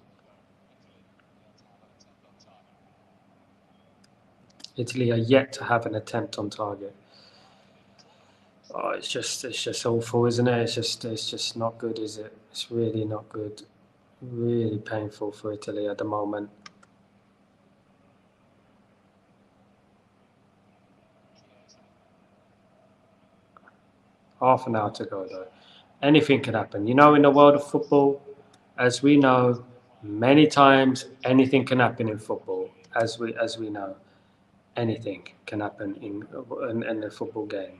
Italy are yet to have an attempt on target. Oh, it's just awful, isn't it? It's just not good, is it? It's really not good. Really painful for Italy at the moment. Half an hour to go though. Anything can happen. You know, in the world of football, as we know, many times anything can happen in football. As we know, anything can happen in a football game.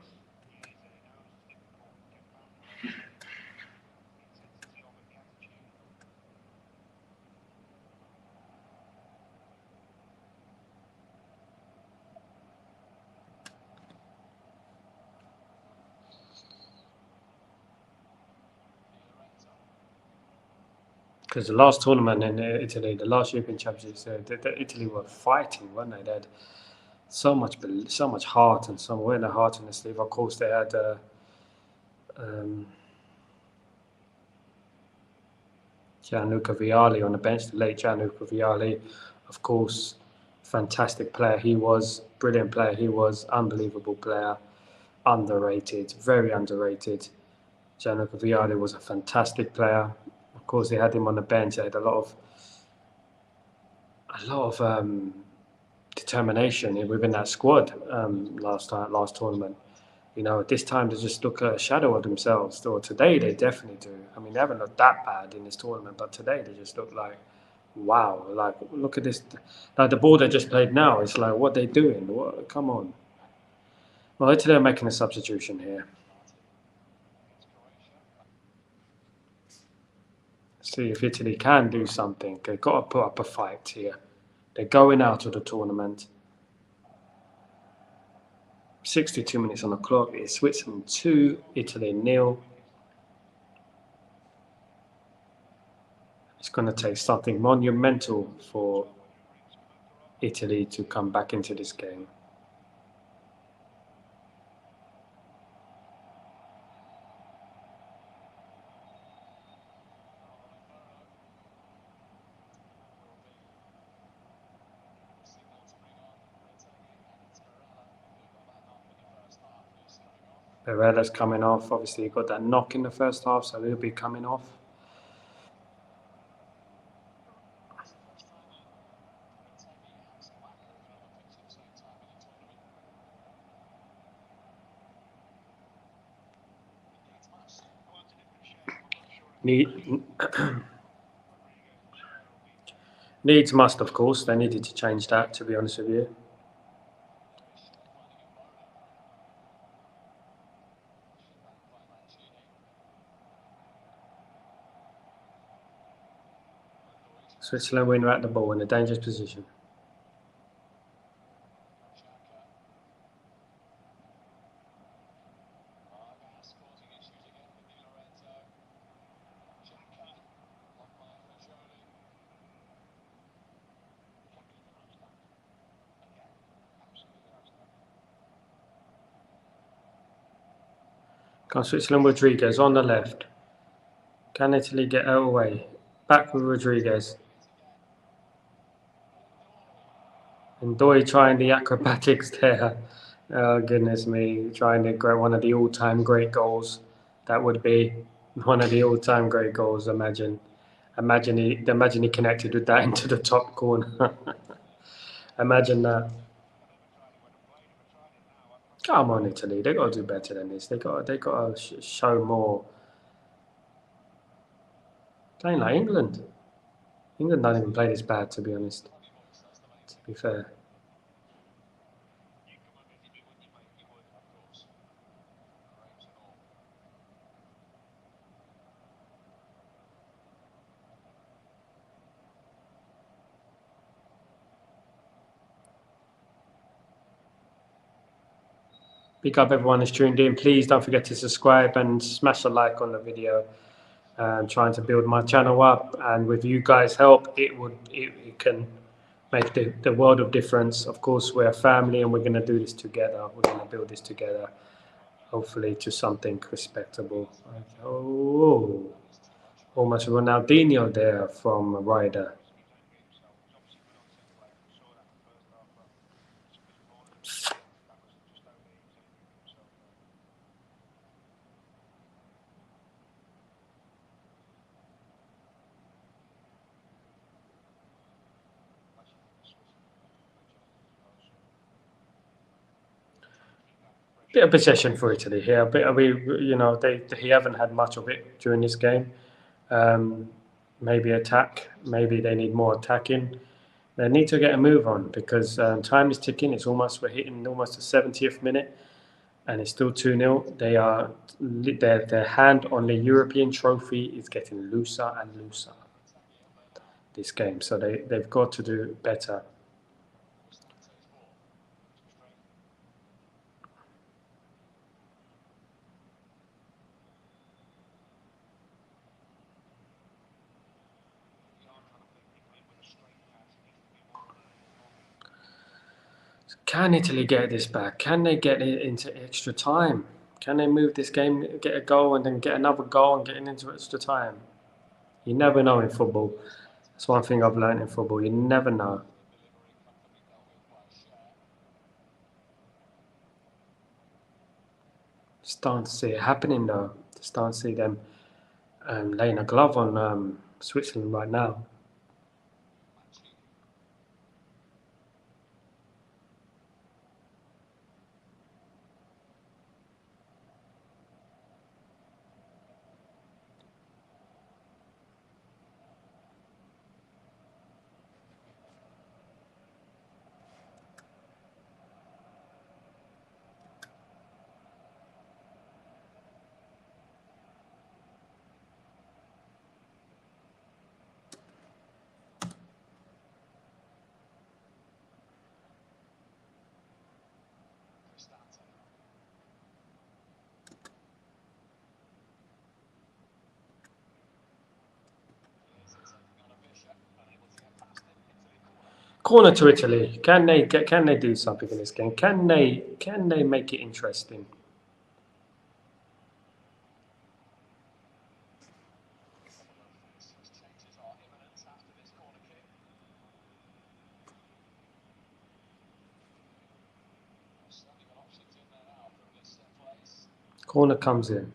Because the last tournament in Italy, the last European Championships, Italy were fighting, weren't they? They had so much heart and somewhere in the heart in the sleeve. Of course, they had um, Gianluca Vialli on the bench, the late Gianluca Vialli. Of course, fantastic player. He was brilliant player. He was unbelievable player, underrated, very underrated. Gianluca Vialli was a fantastic player. Of course, they had him on the bench. They had a lot of determination within that squad last tournament. You know, at this time they just look a shadow of themselves. Or today they definitely do. I mean, they haven't looked that bad in this tournament, but today they just look like, wow. Like, look at this. Like the ball they just played now. It's like, what they doing? What? Come on. Well, Italy are making a substitution here. See if Italy can do something. They've got to put up a fight here. They're going out of the tournament. 62 minutes on the clock. It's Switzerland 2, Italy 0. It's going to take something monumental for Italy to come back into this game. Barella's coming off. Obviously, he got that knock in the first half, so he'll be coming off. Needs must, of course. They needed to change that, to be honest with you. Switzerland win at the ball in a dangerous position. Can Switzerland Rodriguez on the left. Can Italy get out away? Back with Rodriguez. And Doi trying the acrobatics there. Oh, goodness me. Trying to get one of the all-time great goals. That would be one of the all-time great goals, imagine. Imagine he connected with that into the top corner. Imagine that. Come on, Italy. They got to do better than this. They got to show more. Playing like England. England don't even play this bad, to be honest. To be fair. Pick up everyone who's tuned in. Please don't forget to subscribe and smash a like on the video. I'm trying to build my channel up, and with you guys' help, it can make the world of difference. Of course, we're a family, and we're going to do this together. We're going to build this together, hopefully to something respectable. Oh, almost Ronaldinho there from Ryder. Bit of possession for Italy here. He haven't had much of it during this game. Maybe attack. Maybe they need more attacking. They need to get a move on because time is ticking. We're hitting almost the 70th minute, and it's still 2-0. Their hand on the European trophy is getting looser and looser this game. So they've got to do better. Can Italy get this back? Can they get it into extra time? Can they move this game, get a goal, and then get another goal and get it into extra time? You never know in football. That's one thing I've learned in football. You never know. Starting to see it happening though. Starting to see them laying a glove on Switzerland right now. Corner to Italy. Can they do something in this game? Can they make it interesting? Changes are imminent after this corner kick. Certainly got options in there now from this place. Corner comes in.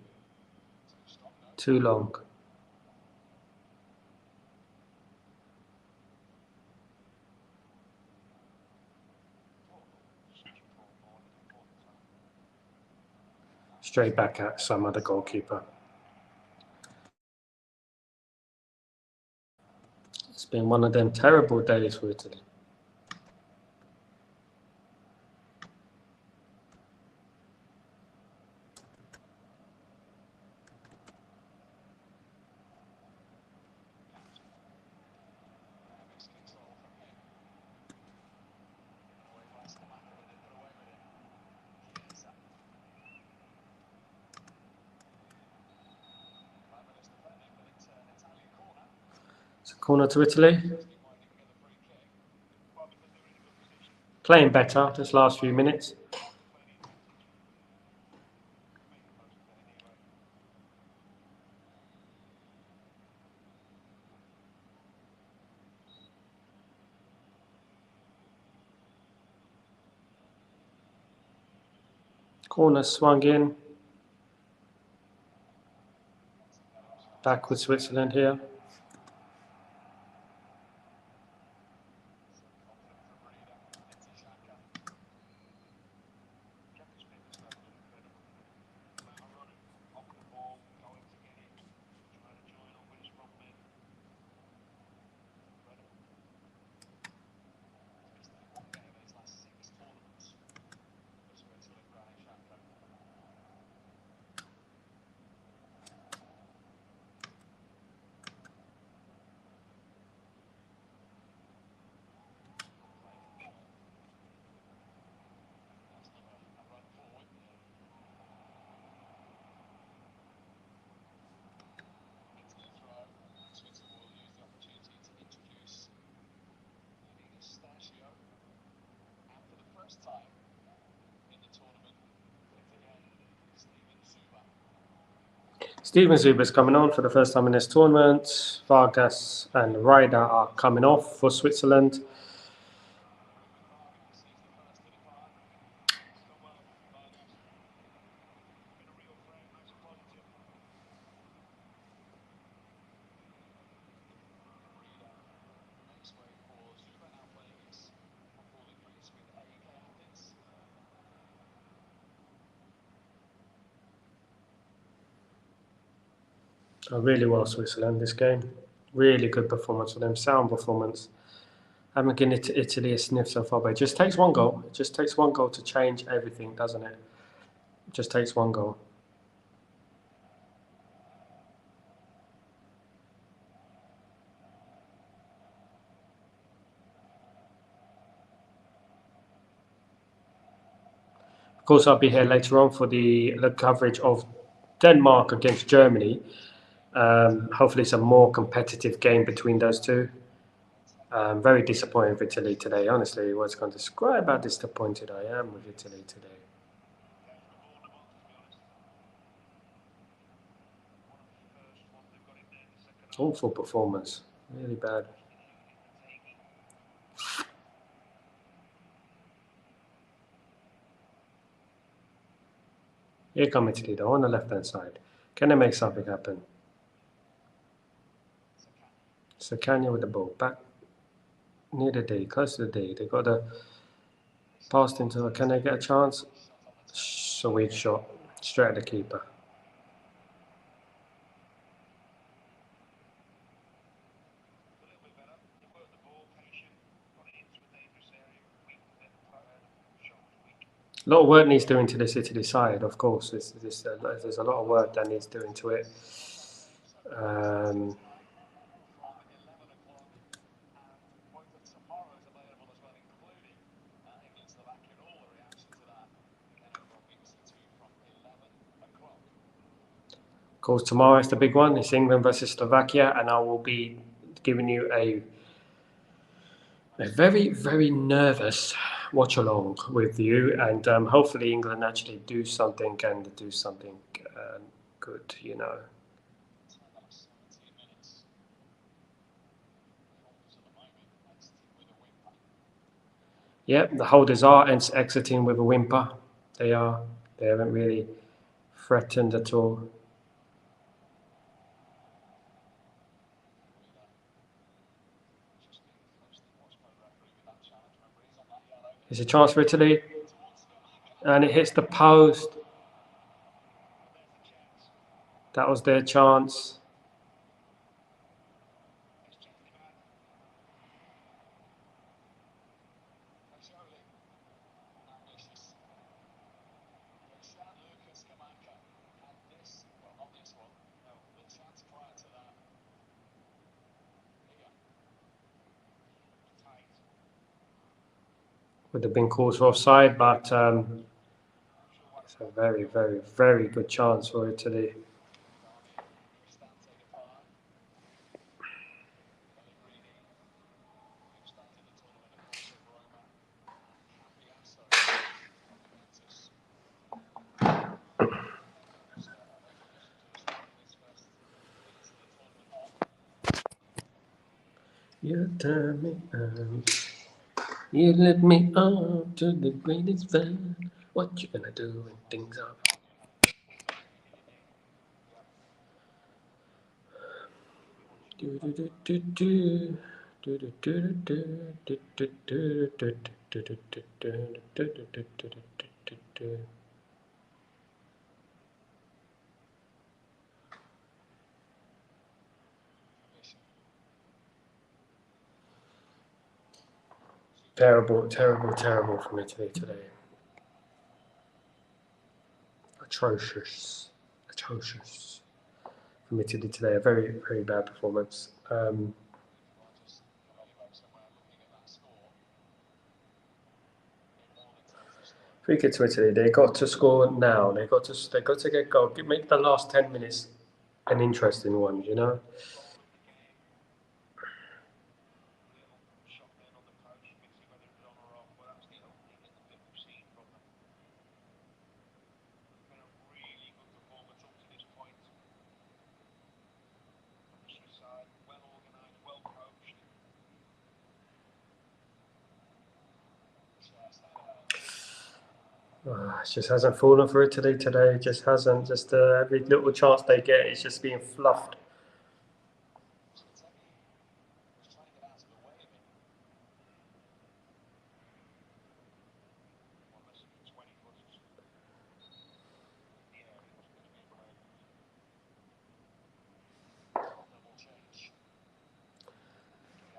Too long. Straight back at some other goalkeeper. It's been one of them terrible days for Italy. It's a corner to Italy. Playing better this last few minutes. Corner swung in. Back with Switzerland here. Steven Zuber's coming on for the first time in this tournament. Vargas and Ryder are coming off for Switzerland. Really well, Switzerland, this game. Really good performance for them, sound performance. Haven't given Italy a sniff so far, but it just takes one goal. It just takes one goal to change everything, doesn't it? It just takes one goal. Of course, I'll be here later on for the coverage of Denmark against Germany. Hopefully, it's a more competitive game between those two. Very disappointed with Italy today. Honestly, what's going to describe how disappointed I am with Italy today. Awful performance. Really bad. Here come Italy though, on the left-hand side. Can they make something happen? Sakanya with the ball. Back near the D, close to the D. They got the pass into it. Can they get a chance? Sweet shot. Straight at the keeper. A lot of work needs doing to this Italy side, of course. There's a lot of work that needs doing to it. Of course, tomorrow is the big one. It's England versus Slovakia, and I will be giving you a a very, very nervous watch along with you, and hopefully England actually do something and do something good, you know. Yep, the holders are exiting with a whimper. They are. They haven't really threatened at all. There's a chance for Italy. And it hits the post. That was their chance. Would have been called for offside, but it's a very, very, very good chance for Italy. You turn me on. You let me on to the greatest fan. What you gonna do when things are? Terrible, terrible, terrible from Italy today. Atrocious. Atrocious from Italy today. A very, very bad performance. Free kick to Italy. They got to score now. They got to get goal. Make the last 10 minutes an interesting one. You know. It just hasn't fallen for Italy today. It just hasn't. Just every little chance they get is just being fluffed.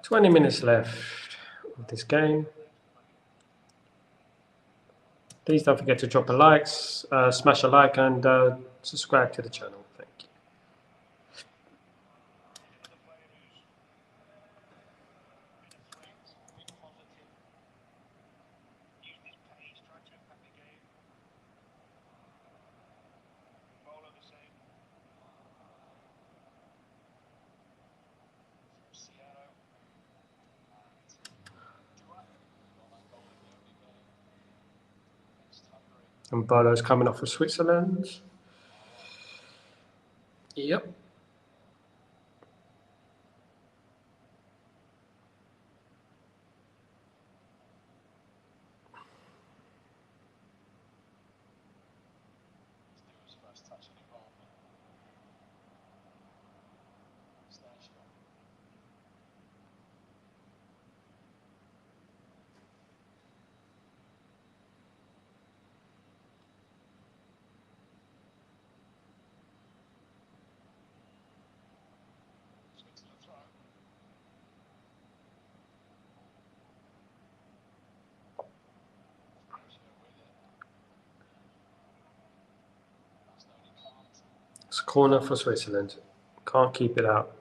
"20 minutes left of this game. Please don't forget to drop a like, smash a like, and subscribe to the channel. Thank you. And Bolo's coming off for Switzerland. Yep. It's a corner for Switzerland. Can't keep it out.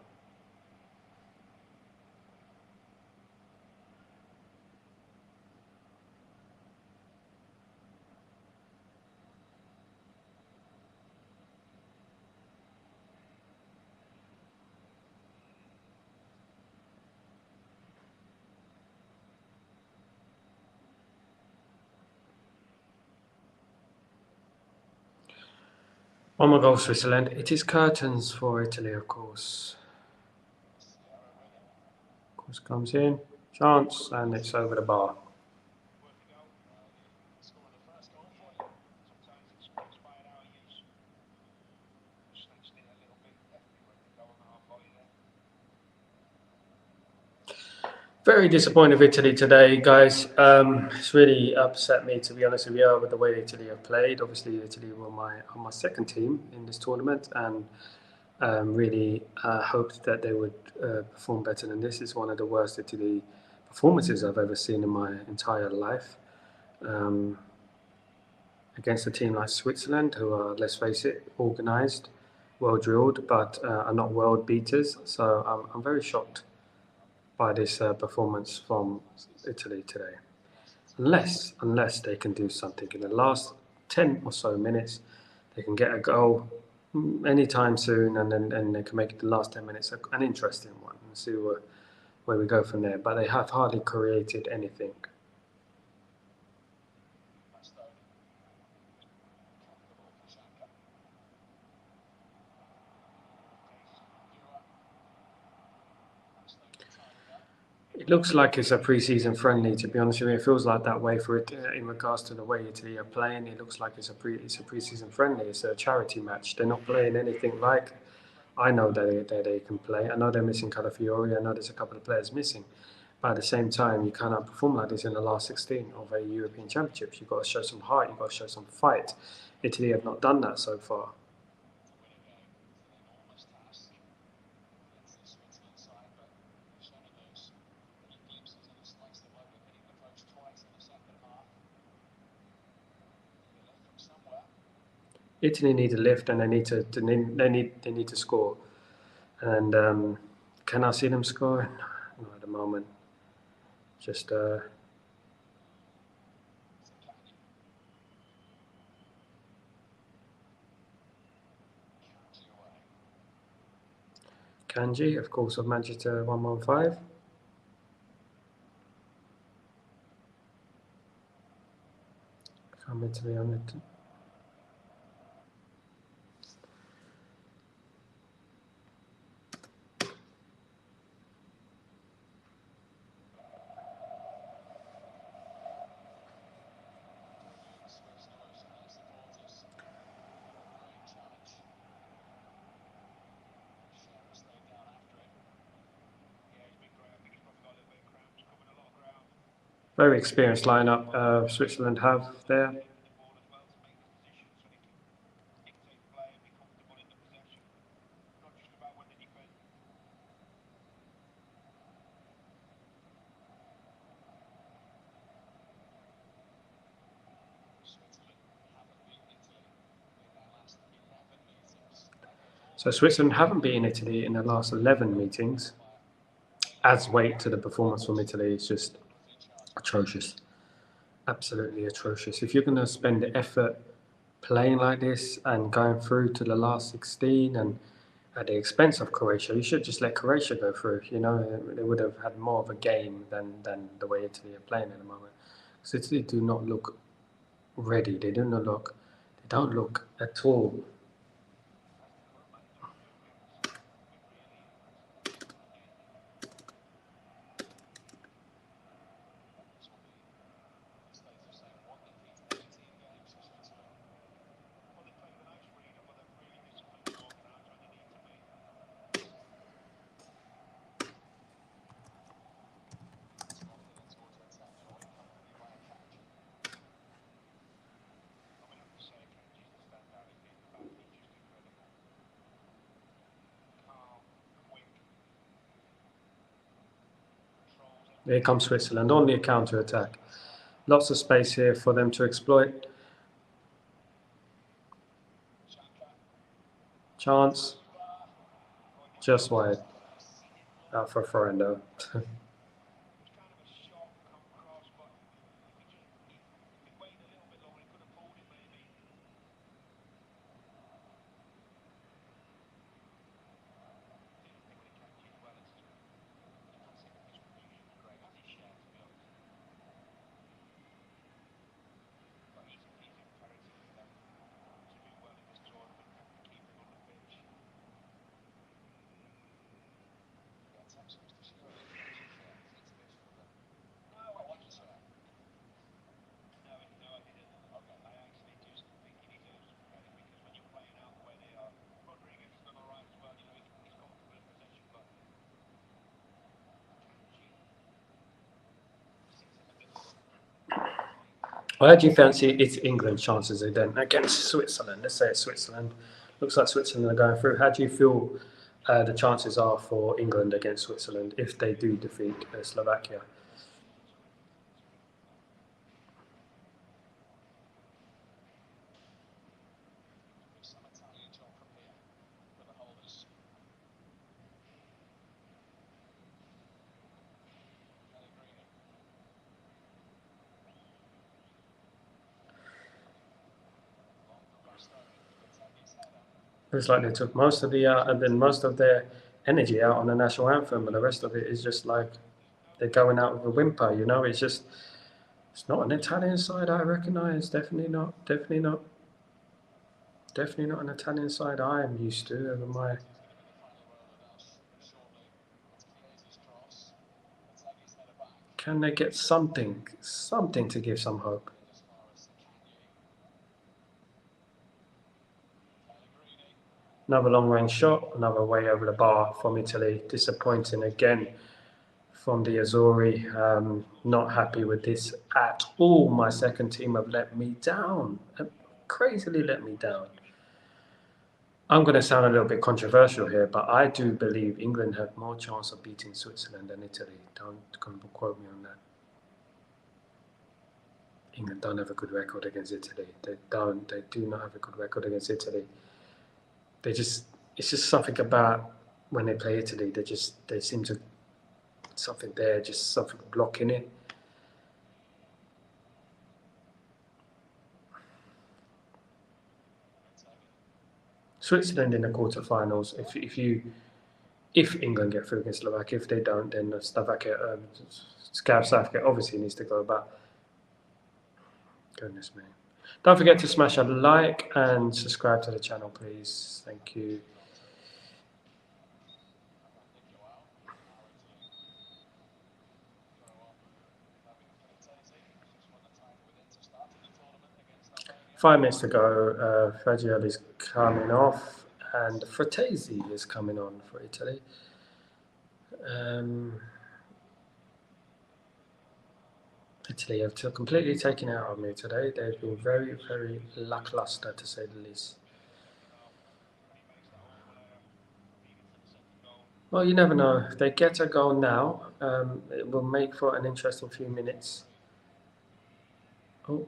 One more goal, Switzerland. It is curtains for Italy, of course. Of course, comes in. Chance, and it's over the bar. Worth a go. Scoring the first goal for you. Sometimes it's inspired our use. Snatched it a little bit. Definitely worth a go on the half volley there. Very disappointed with Italy today, guys. It's really upset me, to be honest with you, with the way Italy have played. Obviously, Italy were my second team in this tournament, and really hoped that they would perform better than this. It's one of the worst Italy performances I've ever seen in my entire life. Against a team like Switzerland, who are, let's face it, organised, well drilled, but are not world beaters. So I'm very shocked by this performance from Italy today. Unless they can do something in the last 10 or so minutes, they can get a goal anytime soon, and then they can make the last 10 minutes an interesting one and see where we go from there. But they have hardly created anything. It looks like it's a pre-season friendly. To be honest with you, it feels like that way for it in regards to the way Italy are playing. It looks like it's a pre-season friendly. It's a charity match. They're not playing anything like I know that they can play. I know they're missing Calafiori. I know there's a couple of players missing. But at the same time, you cannot perform like this in the last 16 of a European Championships. You've got to show some heart. You've got to show some fight. Italy have not done that so far. Italy need a lift, and they need to score. And can I see them score? No, at the moment. Just Kanji, of course, of Manchester 115. Come Italy on it. Very experienced lineup Switzerland have there. So Switzerland haven't beaten Italy in the last 11 meetings. Adds weight to the performance from Italy. It's just atrocious. Absolutely atrocious. If you're going to spend the effort playing like this and going through to the last 16 and at the expense of Croatia, you should just let Croatia go through. You know, they would have had more of a game than the way Italy are playing at the moment. Because Italy do not look ready. They don't look at all. Here comes Switzerland on the counter-attack. Lots of space here for them to exploit. Chance. Just wide. Out for Florendo. Where do you fancy it's England's chances then against Switzerland? Let's say it's Switzerland. Looks like Switzerland are going through. How do you feel the chances are for England against Switzerland if they do defeat Slovakia? Some Italian job from here for the holders. Pellegrini. Long for Bastoni. Kentucky's header. It's like they took most of the and then most of their energy out on the national anthem, and the rest of it is just like they're going out with a whimper. You know, it's just it's not an Italian side I recognise. Definitely not. Definitely not. Definitely not an Italian side I am used to over my. He's going to get the final word with us shortly. It's Chiesa's cross. Kentucky's header back. Can they get something to give some hope? As far as Kanye. Pellegrini. Another long range shot, another way over the bar from Italy. Disappointing again from the Azzurri. Not happy with this at all. My second team have let me down. Crazily let me down. I'm going to sound a little bit controversial here, but I do believe England have more chance of beating Switzerland than Italy. Don't quote me on that. England don't have a good record against Italy. They don't. They do not have a good record against Italy. It's just something about when they play Italy. They seem to something there, just something blocking it. Switzerland in the quarterfinals. If England get through against Slovakia, if they don't, then Slovakia, South Africa obviously needs to go. But goodness me, don't forget to smash a like and subscribe to the channel, please. Thank you. Against 5 minutes to go. Fagioli is coming off, and Fratesi is coming on for Italy. Italy have completely taken it out of me today. They've been very, very lackluster, to say the least. Well, you never know. If they get a goal now, it will make for an interesting few minutes. Oh.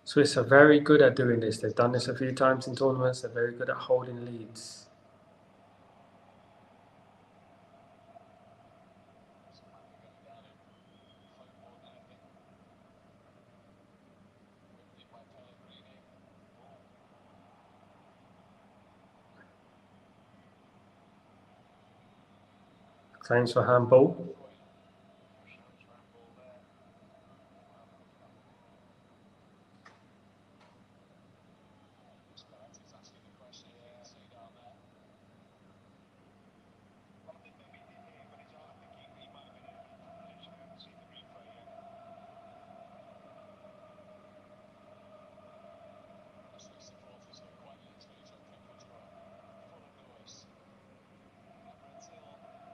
Swiss are very good at doing this. They've done this a few times in tournaments. They're very good at holding leads. Claims for handball.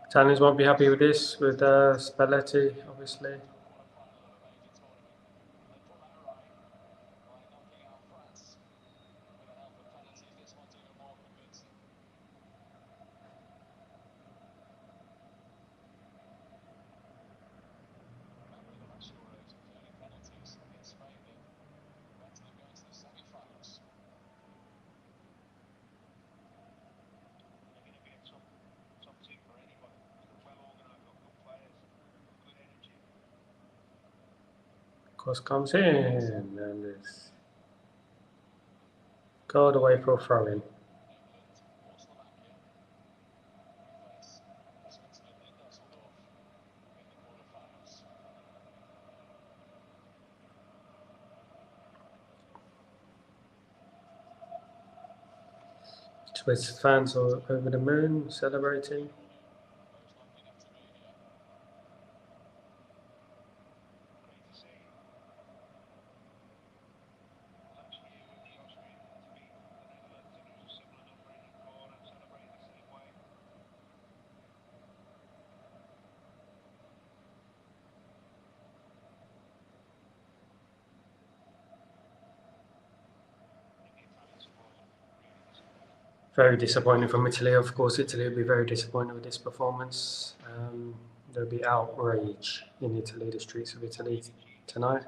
Italians won't be happy with this, with Spalletti, obviously. Cross comes in, and it's goal away for a throw-in. Swiss fans are over the moon, celebrating. Very disappointing from Italy. Of course, Italy will be very disappointed with this performance. There'll be outrage in Italy, the streets of Italy tonight.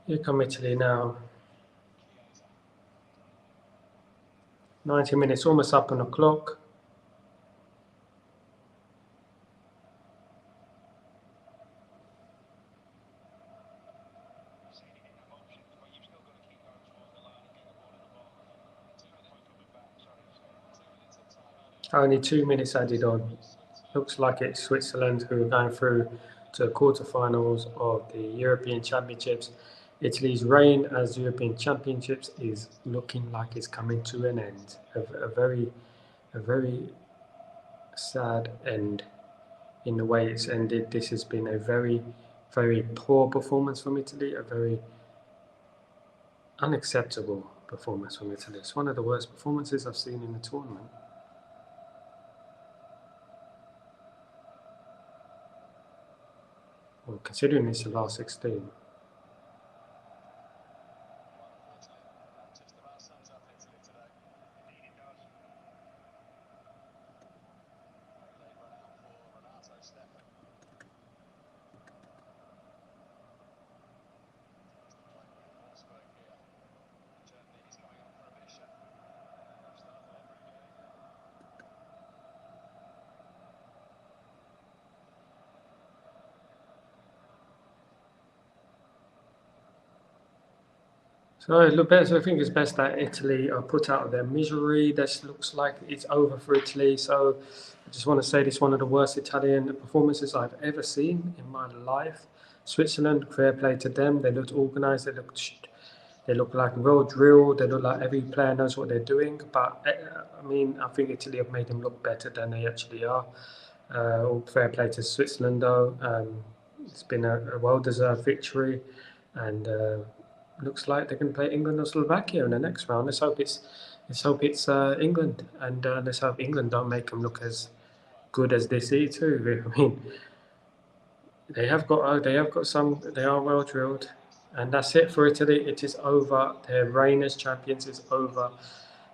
Here come Italy now. 90 minutes, almost up on the clock. Only 2 minutes added on. Looks like it's Switzerland who are going through to the quarterfinals of the European Championships. Italy's reign as European Championships is looking like it's coming to an end. A very sad end in the way it's ended. This has been a very poor performance from Italy, a very unacceptable performance from Italy. It's one of the worst performances I've seen in the tournament. Well, considering it's the last 16. So I think it's best that Italy are put out of their misery. This looks like it's over for Italy. So I just want to say this is one of the worst Italian performances I've ever seen in my life. Switzerland, fair play to them. They looked organised. They look like well drilled. They look like every player knows what they're doing. But I think Italy have made them look better than they actually are. Fair play to Switzerland though. It's been a well-deserved victory, and looks like they can play England or Slovakia in the next round. Let's hope it's England, and let's hope England don't make them look as good as they see too. I mean, they have got some. They are well drilled, and that's it for Italy. It is over. Their reign as champions is over.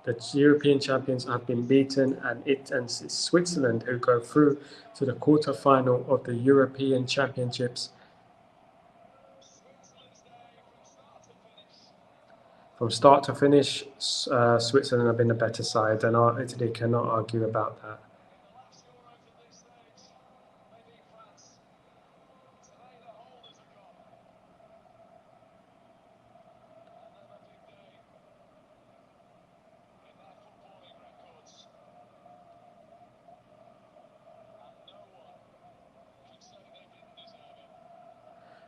The European champions have been beaten, and it's Switzerland who go through to the quarter-final of the European Championships. From start to finish, Switzerland have been a better side, and Italy cannot argue about that.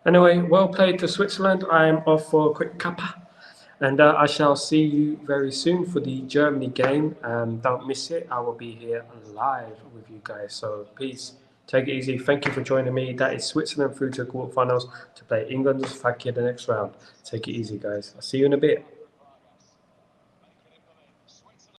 Anyway, well played to Switzerland. I am off for a quick cuppa. And I shall see you very soon for the Germany game. Don't miss it. I will be here live with you guys. So please take it easy. Thank you for joining me. That is Switzerland through to the quarterfinals to play England or Slovakia the next round. Take it easy, guys. I'll see you in a bit.